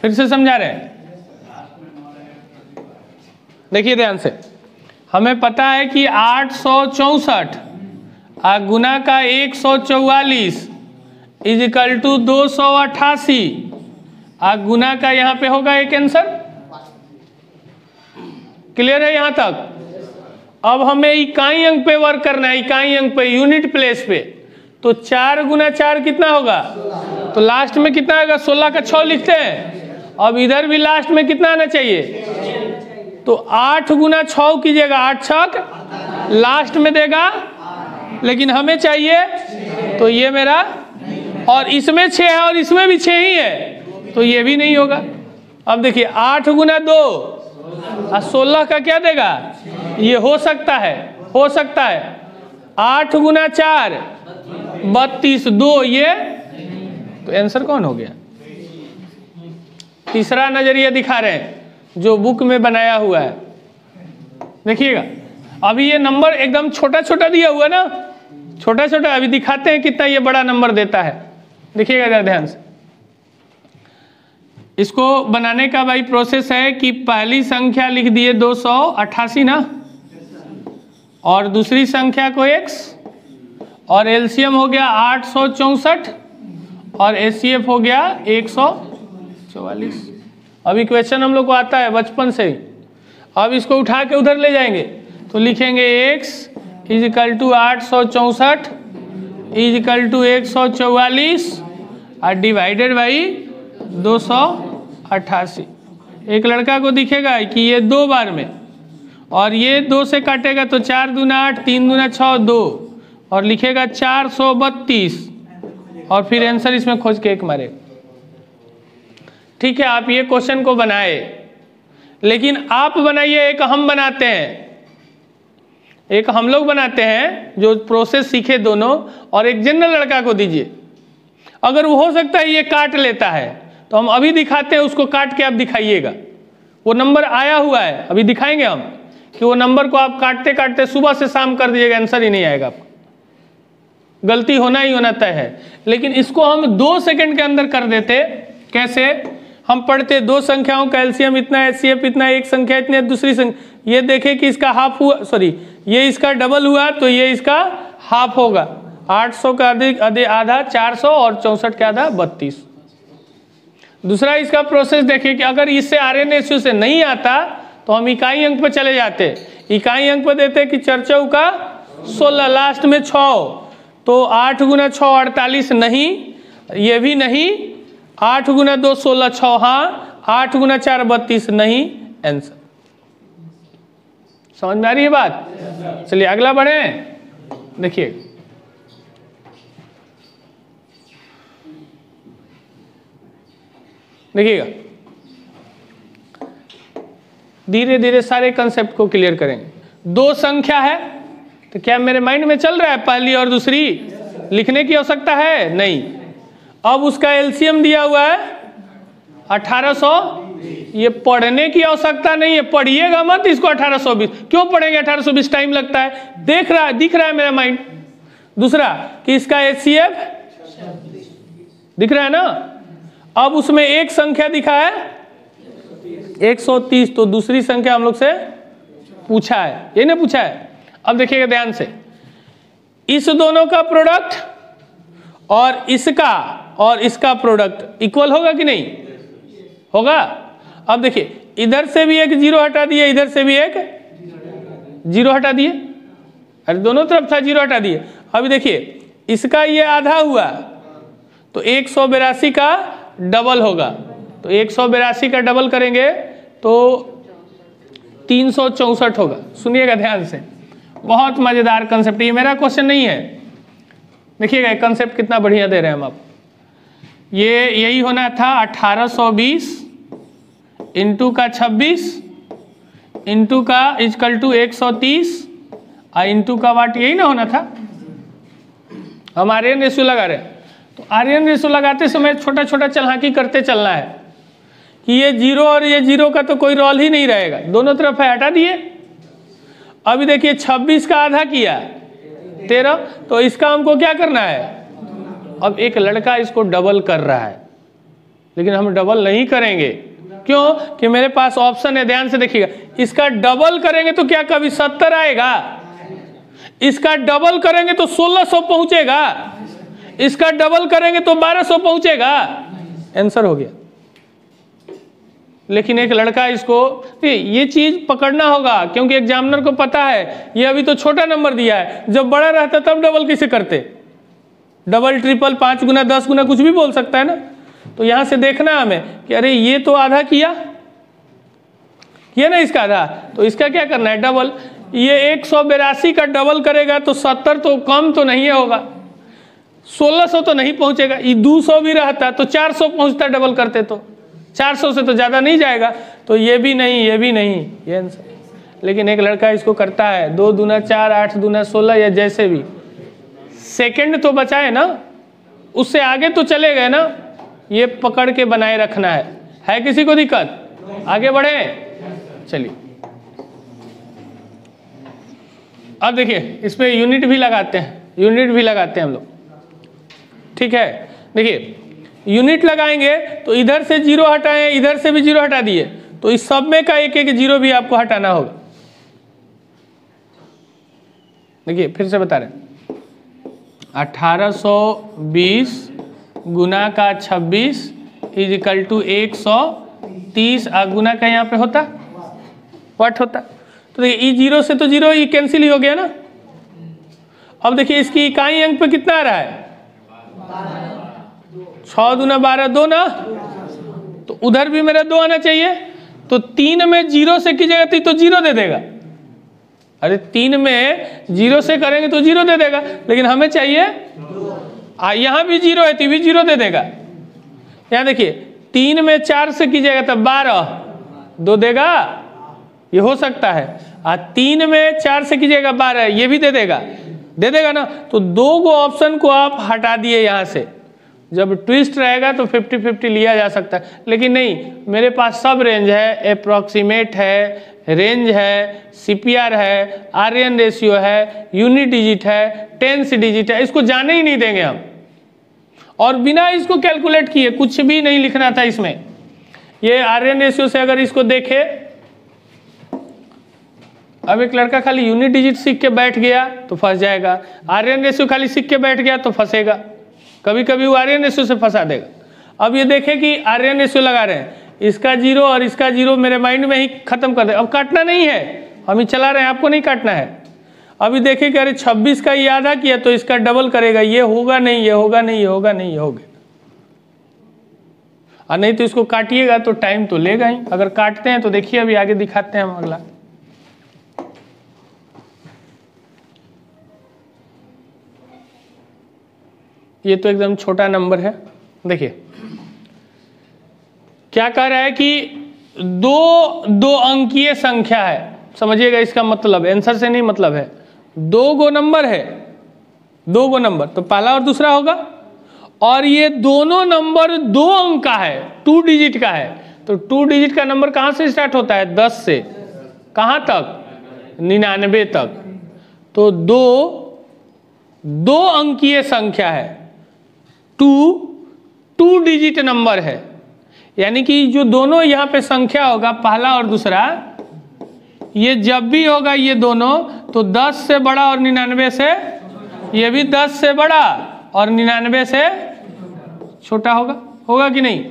फिर से समझा रहे हैं, देखिए ध्यान से। हमें पता है कि 864 गुना का 144 इजिकल टू 288 गुना का यहाँ पे होगा एक आंसर। क्लियर है यहाँ तक? अब हमें इकाई अंक पे वर्क करना है, इकाई अंक पे, यूनिट प्लेस पे। तो 4 गुना 4 कितना होगा, तो लास्ट में कितना आएगा, 16 का 6 लिखते हैं। अब इधर भी लास्ट में कितना आना चाहिए, तो 8 गुना 6 कीजिएगा, 8 छक, लास्ट में देगा, लेकिन हमें चाहिए तो ये मेरा, और इसमें 6 है और इसमें भी 6 ही है, तो ये भी नहीं होगा। अब देखिए 8 गुना 2 और 16 का क्या देगा, ये हो सकता है, हो सकता है। 8 गुना 4 32, 2 ये, तो आंसर कौन हो गया। तीसरा नजरिया दिखा रहे हैं जो बुक में बनाया हुआ है, देखिएगा। अभी ये नंबर एकदम छोटा छोटा दिया हुआ ना, छोटा छोटा, अभी दिखाते हैं कितना ये बड़ा नंबर देता है, देखिएगा जरा ध्यान से। इसको बनाने का भाई प्रोसेस है कि पहली संख्या लिख दिए 288 ना, और दूसरी संख्या को x, और एलसीएम हो गया 864 और एचसीएफ हो गया 144। अब इक्वेशन हम लोग को आता है बचपन से ही। अब इसको उठा के उधर ले जाएंगे तो लिखेंगे x equal to 864 equal to 144 और डिवाइडेड बाई 288। एक लड़का को दिखेगा कि ये 2 बार में, और ये 2 से काटेगा तो 4 दूना 8, 3 दूना 6, 2, और लिखेगा 432, और फिर आंसर इसमें खोज के 1 मारे। ठीक है, आप ये क्वेश्चन को बनाए, लेकिन आप बनाइए, एक हम बनाते हैं, एक हम लोग बनाते हैं जो प्रोसेस सीखे दोनों, और एक जनरल लड़का को दीजिए। अगर वो हो सकता है ये काट लेता है तो हम अभी दिखाते हैं, उसको काट के आप दिखाइएगा। वो नंबर आया हुआ है, अभी दिखाएंगे हम कि वो नंबर को आप काटते काटते सुबह से शाम कर दीजिएगा, आंसर ही नहीं आएगा आपको। गलती होना ही होना तय है। लेकिन इसको हम 2 सेकंड के अंदर कर देते। कैसे? हम पढ़ते 2 संख्याओं का एलसीएम इतना, एचसीएफ इतना, एक संख्या इतनी, दूसरी संख्या, ये देखे कि इसका हाफ हुआ, सॉरी ये इसका डबल हुआ तो ये इसका हाफ होगा। 800 का आधा 400 और 64 का आधा 32। दूसरा इसका प्रोसेस देखिए कि अगर इससे आरएन रेशियो से नहीं आता तो हम इकाई अंक पर चले जाते। इकाई अंक पर देते कि 4 चौका 16, लास्ट में 6, तो 8 गुना 6 48 नहीं, ये भी नहीं, 8 गुना 2 16 6 हाँ, 8 गुना 4 32 नहीं, आंसर। समझ में आ रही है बात? चलिए अगला बढ़े। देखिए देखिएगा, धीरे धीरे सारे कंसेप्ट को क्लियर करेंगे। 2 संख्या है तो क्या मेरे माइंड में चल रहा है पहली और दूसरी? लिखने की आवश्यकता है नहीं। अब उसका एलसीएम दिया हुआ है 1800, ये पढ़ने की आवश्यकता नहीं है, पढ़िएगा मत इसको 1820। क्यों पढ़ेंगे 1820? टाइम लगता है, दिख रहा है मेरा माइंड। दूसरा कि इसका एचसीएफ दिख रहा है ना। अब उसमें एक संख्या दिखा है 130, तो दूसरी संख्या हम लोग से पूछा है, ये नहीं पूछा है। अब देखिएगा ध्यान से, इस दोनों का प्रोडक्ट और इसका प्रोडक्ट इक्वल होगा कि नहीं होगा? अब देखिए इधर से भी एक 0 हटा दिए, इधर से भी एक 0 हटा दिए, अरे दोनों तरफ था 0 हटा दिए। अभी देखिए इसका ये आधा हुआ तो 182 का डबल होगा, तो 182 का डबल करेंगे तो 364 होगा। सुनिएगा ध्यान से, बहुत मजेदार कंसेप्ट, ये मेरा क्वेश्चन नहीं है। देखिएगा कंसेप्ट कितना बढ़िया दे रहे हैं हम आप। ये यही होना था 1820 इंटू का 26 इंटू का इक्वल टू 130 और इंटू का वाट, यही ना होना था। हम आर्यन रेशियो लगा रहे हैं, तो आर्यन रेशियो लगाते समय छोटा छोटा चलाकी करते चलना है कि ये 0 और ये 0 का तो कोई रोल ही नहीं रहेगा, दोनों तरफ है, हटा दिए। अभी देखिए 26 का आधा किया 13, तो इसका हमको क्या करना है? अब एक लड़का इसको डबल कर रहा है, लेकिन हम डबल नहीं करेंगे। क्यों? कि मेरे पास ऑप्शन है, ध्यान से देखिएगा। इसका डबल करेंगे तो क्या कभी 70 आएगा? इसका डबल करेंगे तो 1600 पहुंचेगा, इसका डबल करेंगे तो 1200 पहुंचेगा, आंसर हो गया। लेकिन एक लड़का इसको, ये चीज पकड़ना होगा क्योंकि एग्जामिनर को पता है ये अभी तो छोटा नंबर दिया है, जब बड़ा रहता तब डबल कैसे करते? डबल ट्रिपल 5 गुना 10 गुना कुछ भी बोल सकता है ना। तो यहां से देखना हमें कि अरे ये तो आधा किया ना इसका आधा, तो इसका क्या करना है? डबल। ये 182 का डबल करेगा तो 70 तो कम तो नहीं होगा, 1600 तो नहीं पहुंचेगा। ये 200 भी रहता तो 400 पहुंचता, डबल करते तो 400 से तो ज़्यादा नहीं जाएगा, तो ये भी नहीं, ये भी नहीं, ये आंसर। लेकिन एक लड़का इसको करता है 2 दूना 4 8 दूना 16, या जैसे भी। सेकंड तो बचाए ना, उससे आगे तो चले गए ना, ये पकड़ के बनाए रखना है किसी को दिक्कत? आगे बढ़े, चलिए। अब देखिए इस पे यूनिट भी लगाते हैं हम लोग, ठीक है। देखिए यूनिट लगाएंगे तो इधर से 0 हटाएं, इधर से भी 0 हटा दिए, तो इस सब में का एक 0 भी आपको हटाना होगा। देखिए फिर से बता रहे हैं, 1820 गुना का 26 इज इक्वल टू 130, गुना का यहाँ पे होता व्हाट होता, तो देखिए 0 से तो 0 ये कैंसिल ही हो गया ना। अब देखिए इसकी इकाई अंक पे कितना आ रहा है? 6 दूना 12 2 ना, तो उधर भी मेरा 2 आना चाहिए। तो 3 में 0 से कीजिएगा तो 0 दे देगा। अरे 3 में 0 से करेंगे तो 0 दे देगा, लेकिन हमें चाहिए यहाँ भी 0 है तो भी 0 दे देगा। यहाँ देखिए 3 में 4 से कीजिएगा तो 12 2 देगा, ये हो सकता है। 3 में 4 से कीजिएगा 12, ये भी दे देगा ना। तो 2 ऑप्शन को आप हटा दिए यहाँ से, जब ट्विस्ट रहेगा तो 50-50 लिया जा सकता है, लेकिन नहीं, मेरे पास सब रेंज है, अप्रॉक्सीमेट है, रेंज है, CPR है, RN रेशियो है, यूनिट डिजिट है, टेंस डिजिट है, इसको जाने ही नहीं देंगे हम। और बिना इसको कैलकुलेट किए कुछ भी नहीं लिखना था इसमें। ये RN रेशियो से अगर इसको देखे, अब एक लड़का खाली यूनिट डिजिट सीख के बैठ गया तो फंस जाएगा, RN रेशियो खाली सीख के बैठ गया तो फंसेगा, कभी कभी वो RN रेशियो से फंसा देगा। अब ये देखे कि RN रेशियो लगा रहे हैं, इसका 0 और इसका 0 मेरे माइंड में ही खत्म कर दे। अब काटना नहीं है, हम ही चला रहे हैं, आपको नहीं काटना है। अभी देखिए कि अरे 26 का ये आधा किया तो इसका डबल करेगा, ये होगा नहीं, ये होगा नहीं, ये होगा नहीं, ये हो गया। और नहीं तो इसको काटिएगा तो टाइम तो लेगा ही। अगर काटते हैं तो देखिए अभी आगे दिखाते हैं हम अगला। ये तो एकदम छोटा नंबर है। देखिए क्या कह रहा है कि दो अंकीय संख्या है, समझिएगा इसका मतलब, आंसर से नहीं मतलब है। 2 गो नंबर है, 2 गो नंबर, तो पहला और दूसरा होगा, और ये दोनों नंबर 2 अंक का है, 2 डिजिट का है। तो 2 डिजिट का नंबर कहाँ से स्टार्ट होता है? 10 से कहाँ तक? 99 तक। तो दो अंकीय संख्या है, 2 डिजिट नंबर है, यानी कि जो दोनों यहाँ पे संख्या होगा, पहला और दूसरा, ये जब भी होगा ये दोनों, तो 10 से बड़ा और 99 से, ये भी 10 से बड़ा और 99 से छोटा होगा कि नहीं?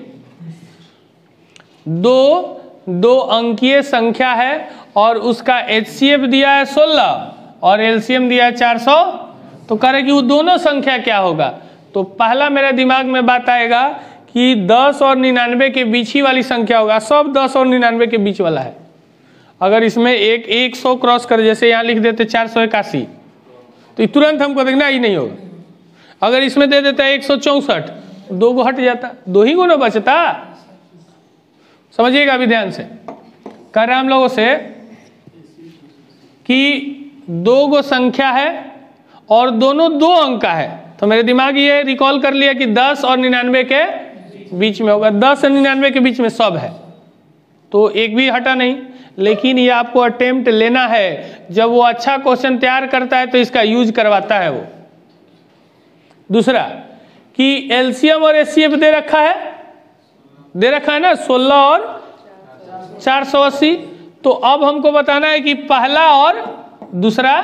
दो अंकीय संख्या है और उसका HCF दिया है 16 और LCM दिया है 400। तो कह रहे कि वो दोनों संख्या क्या होगा? तो पहला मेरे दिमाग में बात आएगा कि 10 और 99 के बीच ही वाली संख्या होगा। सब 10 और 99 के बीच वाला है। अगर इसमें 100 क्रॉस कर, जैसे यहाँ लिख देते 481, तो तुरंत हमको देखना ही नहीं होगा। अगर इसमें दे देता है 164, 2 गो हट जाता, 2 ही गो ना बचता। समझिएगा अभी ध्यान से। कह रहे हम लोगों से कि 2 गो संख्या है और दोनों 2 अंक का है। तो मेरे दिमाग ये रिकॉल कर लिया कि 10 और 99 के बीच में होगा। 10 और 99 के बीच में सब है, तो एक भी हटा नहीं। लेकिन ये आपको अटेम्प्ट लेना है, जब वो अच्छा क्वेश्चन तैयार करता है तो इसका यूज करवाता है वो। दूसरा कि LCM और HCF दे रखा है ना, 16 और 480। तो अब हमको बताना है कि पहला और दूसरा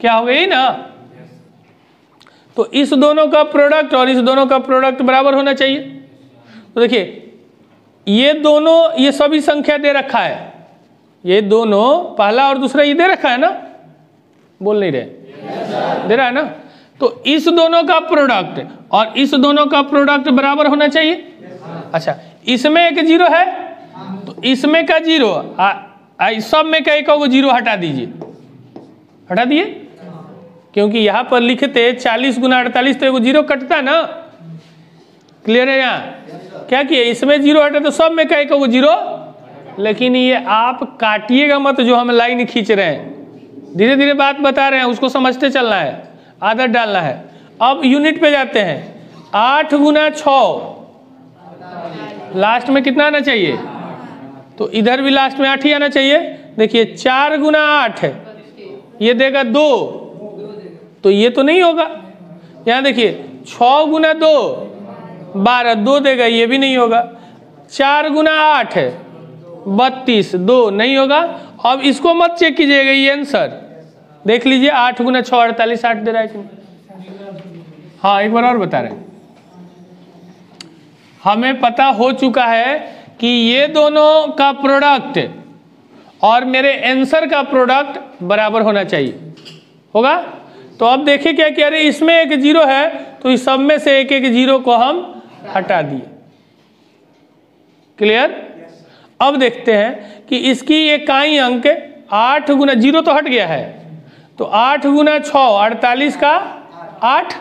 क्या हो गया, ना? तो इस दोनों का प्रोडक्ट और इस दोनों का प्रोडक्ट बराबर होना चाहिए। तो देखिए ये दोनों, ये सभी संख्या दे रखा है, ये दोनों पहला और दूसरा ये दे रखा है ना, बोल नहीं रहे? दे रहा है ना। तो इस दोनों का प्रोडक्ट और इस दोनों का प्रोडक्ट बराबर होना चाहिए। अच्छा, इसमें एक 0 है तो इसमें का 0, सब में का एक 0 हटा दीजिए, हटा दिए, क्योंकि यहाँ पर लिखते 40 गुना 48 तो 0 कटता ना। क्लियर है? यहाँ क्या किए, इसमें 0 हटा तो सब में का एक 0। लेकिन ये आप काटिएगा मत, जो हम लाइन खींच रहे हैं, धीरे धीरे बात बता रहे हैं, उसको समझते चलना है, आदत डालना है। अब यूनिट पे जाते हैं। 8 गुना 6, लास्ट में कितना आना चाहिए? तो इधर भी लास्ट में 8 ही आना चाहिए। देखिए 4 गुना 8 है, ये देगा 2, तो ये तो नहीं होगा। यहाँ देखिए 6 गुना 2 12, 2 देगा, ये भी नहीं होगा। 4 गुना 8 है 32, 2 नहीं होगा। अब इसको मत चेक कीजिएगा, ये आंसर देख लीजिए। 8 गुना 6 48, 8 दे रहा है कि नहीं? हाँ, एक बार और बता रहे हैं। हमें पता हो चुका है कि ये दोनों का प्रोडक्ट और मेरे आंसर का प्रोडक्ट बराबर होना चाहिए, होगा। तो अब देखिए क्या किया, अरे इसमें एक 0 है तो इस सब में से एक 0 को हम हटा दिए। क्लियर? अब देखते हैं कि इसकी इकाई अंक 8 गुना 0 तो हट गया है, तो 8 गुना 6 48 का 8,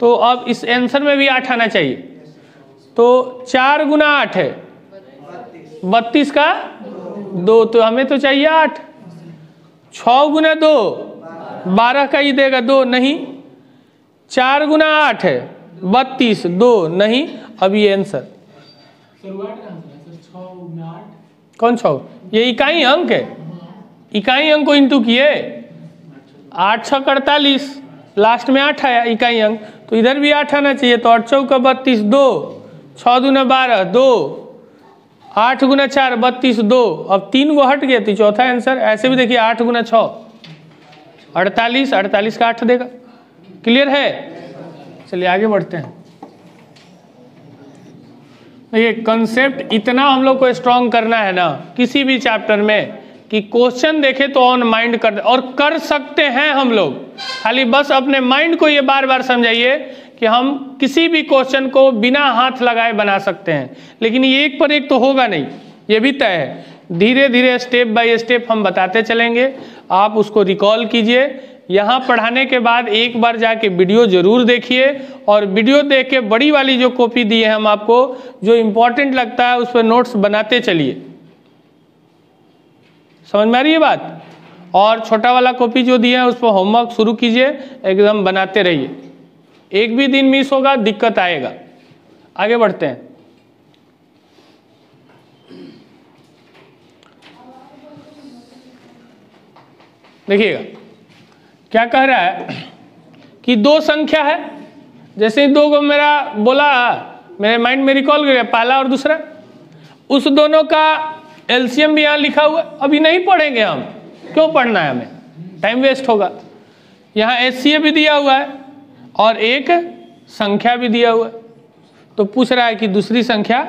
तो अब इस आंसर में भी 8 आना चाहिए। तो 4 गुना 8 है 32 का 2, तो हमें तो चाहिए 8। 6 गुना 2 12 का ही देगा 2, नहीं। 4 गुना 8 है 32 2 नहीं। अब ये आंसर कौन 6, ये इकाई अंक है, इकाई अंक को इंटू किए, 8 6 48, लास्ट में 8 आया इकाई अंक, तो इधर भी 8 आना चाहिए। तो 8 चौका 32 2, 6 दूना 12 2, 8 गुना 4 32 2, अब 3 वो हट गया तो चौथा आंसर। ऐसे भी देखिए 8 गुना 6 48, 48 का 8 देगा। क्लियर है? चलिए आगे बढ़ते हैं। ये कंसेप्ट इतना हम लोग को स्ट्रॉन्ग करना है ना किसी भी चैप्टर में कि क्वेश्चन देखे तो ऑन माइंड कर दे, और कर सकते हैं हम लोग। खाली बस अपने माइंड को ये बार बार समझाइए कि हम किसी भी क्वेश्चन को बिना हाथ लगाए बना सकते हैं, लेकिन ये एक पर एक तो होगा नहीं, ये भी तय है। धीरे धीरे स्टेप बाय स्टेप हम बताते चलेंगे, आप उसको रिकॉल कीजिए। यहाँ पढ़ाने के बाद एक बार जाके वीडियो जरूर देखिए, और वीडियो देख के बड़ी वाली जो कॉपी दी है हम आपको, जो इम्पोर्टेंट लगता है उस पर नोट्स बनाते चलिए। समझ में आ रही है बात? और छोटा वाला कॉपी जो दिया है उस पर होमवर्क शुरू कीजिए, एकदम बनाते रहिए। एक भी दिन मिस होगा दिक्कत आएगा। आगे बढ़ते हैं। देखिएगा क्या कह रहा है कि दो संख्या है, जैसे ही दो को मेरा बोला मेरे माइंड में रिकॉल कर गया, पहला और दूसरा, उस दोनों का एलसीएम भी यहाँ लिखा हुआ है। अभी नहीं पढ़ेंगे हम, क्यों पढ़ना है हमें, टाइम वेस्ट होगा। यहाँ एचसीए भी दिया हुआ है और एक संख्या भी दिया हुआ है, तो पूछ रहा है कि दूसरी संख्या।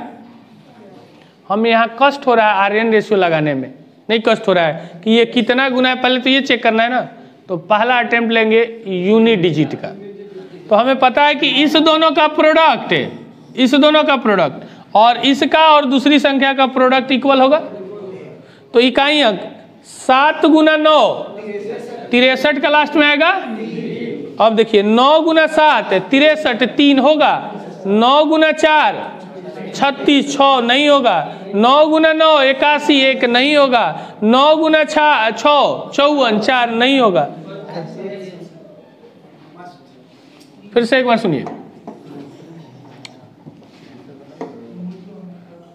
हम यहाँ कष्ट हो रहा है आर्यन रेशियो लगाने में, नहीं कष्ट हो रहा है कि ये कितना गुना है, पहले तो ये चेक करना है ना। तो पहला अटेम्प्ट लेंगे यूनिट डिजिट का, तो हमें पता है कि इस दोनों का प्रोडक्ट है, इस दोनों का प्रोडक्ट और इसका और दूसरी संख्या का प्रोडक्ट इक्वल होगा। तो इकाई अंक 7 गुना 9 63 का लास्ट में आएगा। अब देखिए 9 गुना 7 63 3 होगा, 9 गुना 4 36 6 नहीं होगा, 9 गुना 9 81 1 नहीं होगा, 9 गुना 6 54 4 नहीं होगा। फिर से एक बार सुनिए,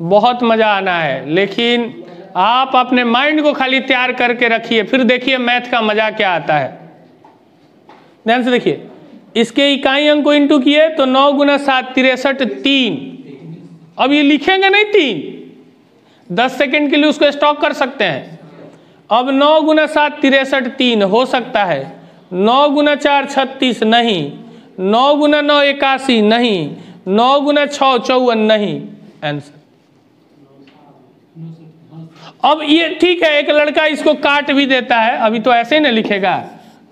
बहुत मजा आना है, लेकिन आप अपने माइंड को खाली तैयार करके रखिए, फिर देखिए मैथ का मजा क्या आता है। ध्यान से देखिए, इसके इकाई अंक को इंटू किए तो 9 गुना 7 63 3। अब ये लिखेंगे नहीं 3, 10 सेकेंड के लिए उसको स्टॉक कर सकते हैं। अब 9 गुना 7 63 3 हो सकता है, 9 गुना 4 36 नहीं, 9 गुना 9 81 नहीं, 9 गुना 6 54 नहीं। आंसर अब ये ठीक है, एक लड़का इसको काट भी देता है, अभी तो ऐसे ही ना लिखेगा,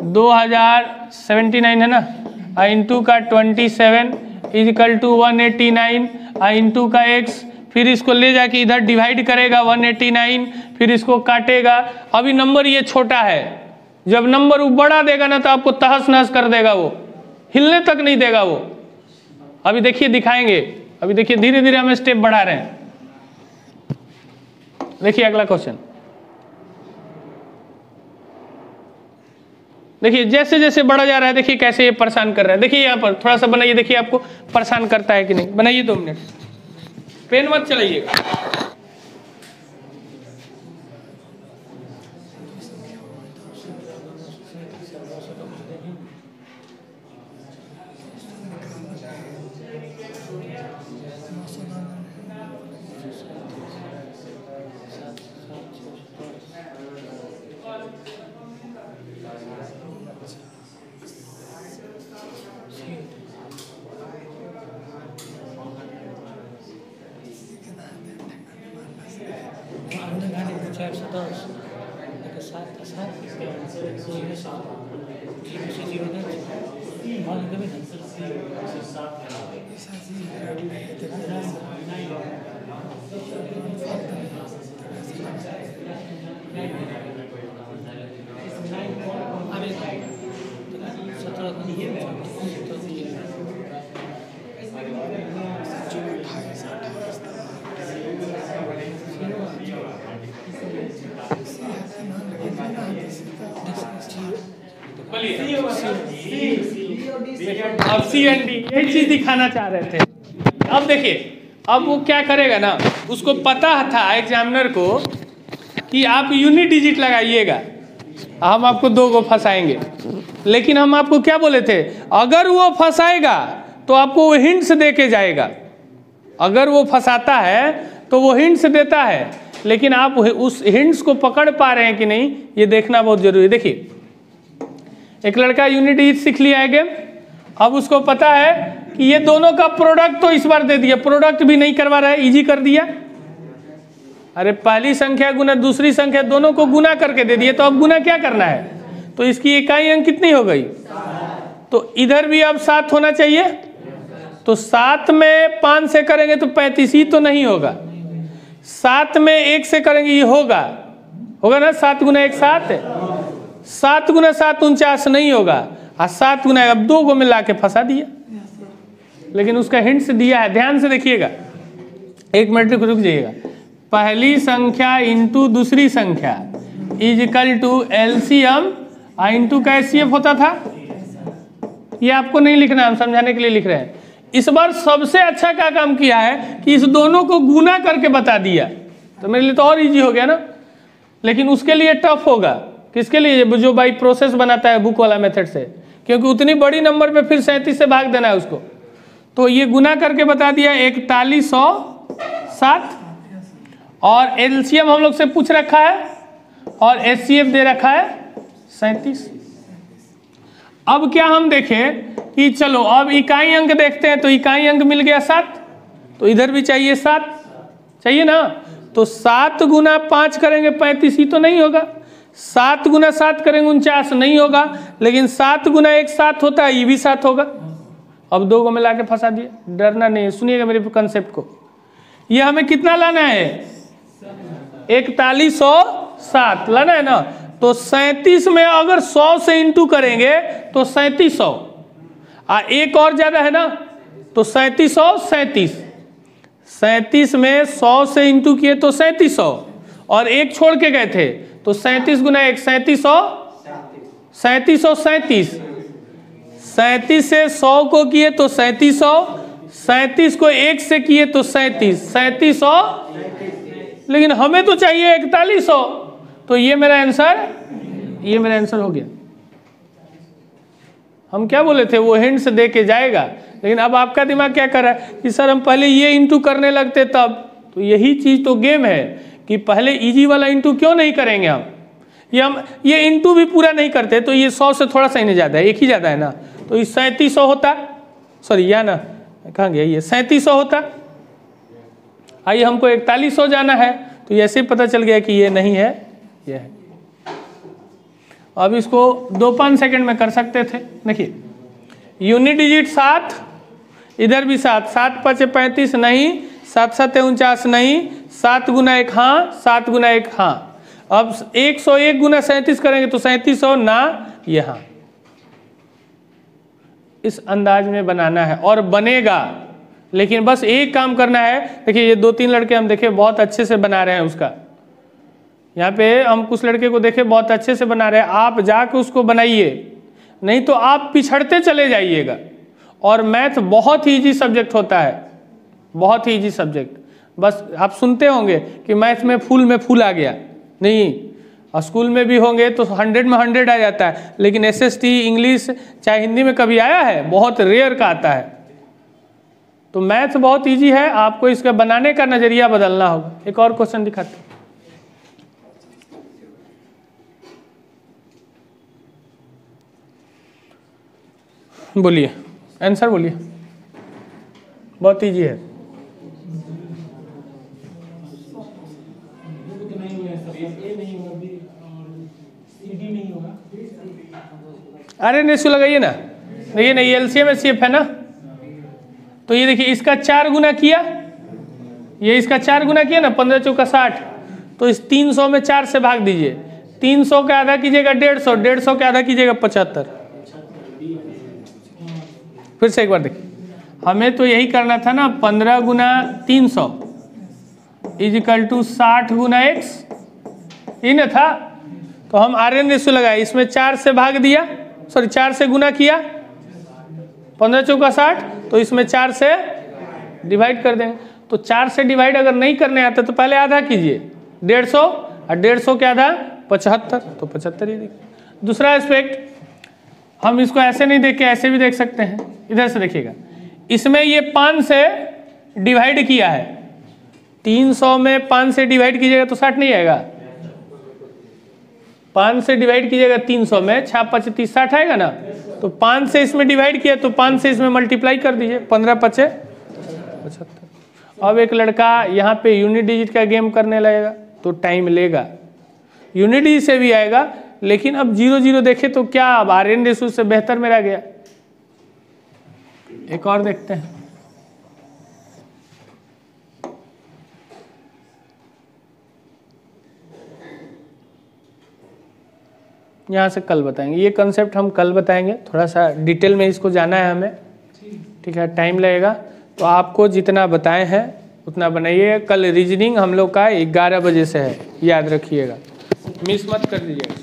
2079 है ना, इंटू का 27 इजिकल टू 189, इंटू का x, फिर इसको ले जाके इधर डिवाइड करेगा 189, फिर इसको काटेगा। अभी नंबर ये छोटा है, जब नंबर वो बड़ा देगा ना तो आपको तहस नहस कर देगा, वो हिलने तक नहीं देगा वो। अभी देखिए दिखाएंगे, अभी देखिए धीरे धीरे हम स्टेप बढ़ा रहे हैं। देखिए अगला क्वेश्चन, देखिए जैसे जैसे बढ़ा जा रहा है, देखिए कैसे ये परेशान कर रहा है। देखिए यहाँ पर थोड़ा सा बनाइए, देखिए आपको परेशान करता है कि नहीं। बनाइए 2 मिनट, पेन मत चलाइएगा। अब सी एंड डी, यही चीज दिखाना चाह रहे थे। अब देखिए, अब वो क्या करेगा ना, उसको पता था एग्जामिनर को कि आप यूनिट डिजिट लगाइएगा, हम आपको 2 को फंसाएंगे। लेकिन हम आपको क्या बोले थे, अगर वो फंसाएगा तो आपको वो हिंट्स दे के जाएगा। अगर वो फंसाता है तो वो हिंट्स देता है, लेकिन आप उस हिंट्स को पकड़ पा रहे हैं कि नहीं, ये देखना बहुत जरूरी है। देखिए, एक लड़का यूनिट डिजिट सीख लिया है गेम, अब उसको पता है कि ये दोनों का प्रोडक्ट तो इस बार दे दिया, प्रोडक्ट भी नहीं करवा रहा है, इजी कर दिया। अरे पहली संख्या गुना दूसरी संख्या दोनों को गुना करके दे दिए, तो अब गुना क्या करना है, तो इसकी इकाई अंक कितनी हो गई, तो इधर भी अब 7 होना चाहिए। तो 7 में 5 से करेंगे तो 35 ही तो नहीं होगा, 7 में 1 से करेंगे ये होगा ना, 7 गुना 1 7 है, 7 गुना 7 49 नहीं होगा, और 7 गुना अब 2 को मिला के फंसा दिया। लेकिन उसका हिंट्स दिया है, ध्यान से देखिएगा, 1 मिनट रुक जाइएगा। पहली संख्या इंटू दूसरी संख्या is equal to LCM into का एचसीएफ होता था। ये आपको नहीं लिखना, हम समझाने के लिए लिख रहे हैं। इस बार सबसे अच्छा क्या काम किया है कि इस दोनों को गुना करके बता दिया, तो मेरे लिए तो और इजी हो गया ना। लेकिन उसके लिए टफ होगा, किसके लिए, जो बाई प्रोसेस बनाता है बुक वाला मेथड से, क्योंकि उतनी बड़ी नंबर पे फिर 37 से भाग देना है उसको। तो ये गुना करके बता दिया 4107, और एलसीएम हम लोग से पूछ रखा है, और एचसीएफ दे रखा है 37। अब क्या हम देखें कि चलो अब इकाई अंक देखते हैं, तो इकाई अंक मिल गया 7, तो इधर भी चाहिए 7, चाहिए ना। तो 7 गुना 5 करेंगे 35 ही तो नहीं होगा, 7 गुना 7 करेंगे 49 नहीं होगा, लेकिन 7 गुना 1 7 होता है, ये भी 7 होगा। अब 2 को मिला के फंसा दिया, डरना नहीं है, सुनिएगा मेरे कंसेप्ट को। ये हमें कितना लाना है, 4107 लाना है ना। तो 37 में अगर 100 से इंटू करेंगे तो 3700, एक और ज्यादा है ना, तो 3737। 37 में 100 से इंटू किए तो 3700, और 1 छोड़ के गए थे, तो 37 गुना 1 3737। 37 से 100 को किए तो 3700, 37 को 1 से किए तो 3700, लेकिन हमें तो चाहिए 4100। तो ये मेरा आंसर हो गया। हम क्या बोले थे, वो हिंट्स दे के जाएगा, लेकिन अब आपका दिमाग क्या कर रहा है कि सर हम पहले ये इंटू करने लगते तब। तो यही चीज तो गेम है कि पहले इजी वाला इंटू क्यों नहीं करेंगे हम ये इंटू भी पूरा नहीं करते, तो ये 100 से थोड़ा सा ही नहीं ज्यादा है, 1 ही ज्यादा है ना, तो ये 3700 होता, सॉरी या ना कहाँ गया, ये 3700 होता। आइए हमको 4100 जाना है, तो ऐसे पता चल गया कि ये नहीं है, ये है। अब इसको 2-5 सेकंड में कर सकते थे। देखिए, यूनिट डिजिट 7, इधर भी 7, 7 5 35 नहीं, 7 7 49 नहीं, 7 गुना 1 हाँ, 7 गुना 1 हाँ। अब 101 गुना 37 करेंगे तो 3700 ना, यहाँ इस अंदाज में बनाना है और बनेगा। लेकिन बस एक काम करना है, देखिए ये 2-3 लड़के हम देखे बहुत अच्छे से बना रहे हैं उसका, यहाँ पे हम कुछ लड़के को देखे बहुत अच्छे से बना रहे हैं, आप जाके उसको बनाइए, नहीं तो आप पिछड़ते चले जाइएगा। और मैथ बहुत ही इजी सब्जेक्ट होता है, बहुत ही इजी सब्जेक्ट। बस आप सुनते होंगे कि मैथ में फूल आ गया, नहीं, स्कूल में भी होंगे तो 100 में 100 आ जाता है, लेकिन SST इंग्लिश चाहे हिंदी में कभी आया है, बहुत रेयर का आता है। तो मैथ बहुत इजी है, आपको इसका बनाने का नजरिया बदलना होगा। एक और क्वेश्चन दिखाते हैं, बोलिए आंसर बोलिए, बहुत इजी है। अरे रेशो लगाइए ना, देखिए ना, ये एलसीएम एचसीएफ है ना, तो ये देखिए इसका 4 गुना किया, ये इसका 4 गुना किया ना, 15 चौका 60, तो इस 300 में 4 से भाग दीजिए, 300 का आधा कीजिएगा 150, 150 का आधा कीजिएगा 75। फिर से एक बार देखिए, हमें तो यही करना था ना, 15 गुना 300 इज इक्वल टू 60 गुना x, ये ना था। तो हम RN रेशो लगाए, इसमें 4 से भाग दिया, सॉरी 4 से गुना किया, 15 चौका 60, तो इसमें 4 से डिवाइड कर देंगे। तो 4 से डिवाइड अगर नहीं करने आता तो पहले आधा कीजिए 150, और 150 के आधा 75, तो 75 ही देखिए। दूसरा एस्पेक्ट, हम इसको ऐसे नहीं देख के ऐसे भी देख सकते हैं। इधर से देखिएगा, इसमें ये 5 से डिवाइड किया है, 300 में 5 से डिवाइड कीजिएगा तो 60 नहीं आएगा। 5 से डिवाइड कीजिएगा 300 में, 6 5 30 60 आएगा ना। तो 5 से इसमें डिवाइड किया तो 5 से इसमें मल्टीप्लाई कर दीजिए, 15 5 75। अब एक लड़का यहाँ पे यूनिट डिजिट का गेम करने लगेगा तो टाइम लेगा, यूनिट डिजिट से भी आएगा, लेकिन अब 0 0 देखे तो क्या, अब आर्यन रेशो से बेहतर मेरा गया। एक और देखते हैं, यहाँ से कल बताएंगे, ये कंसेप्ट हम कल बताएंगे, थोड़ा सा डिटेल में इसको जाना है हमें, ठीक है, टाइम लगेगा। तो आपको जितना बताए हैं उतना बनाइए। कल रीजनिंग हम लोग का 11 बजे से है, याद रखिएगा, मिस मत कर दीजिएगा।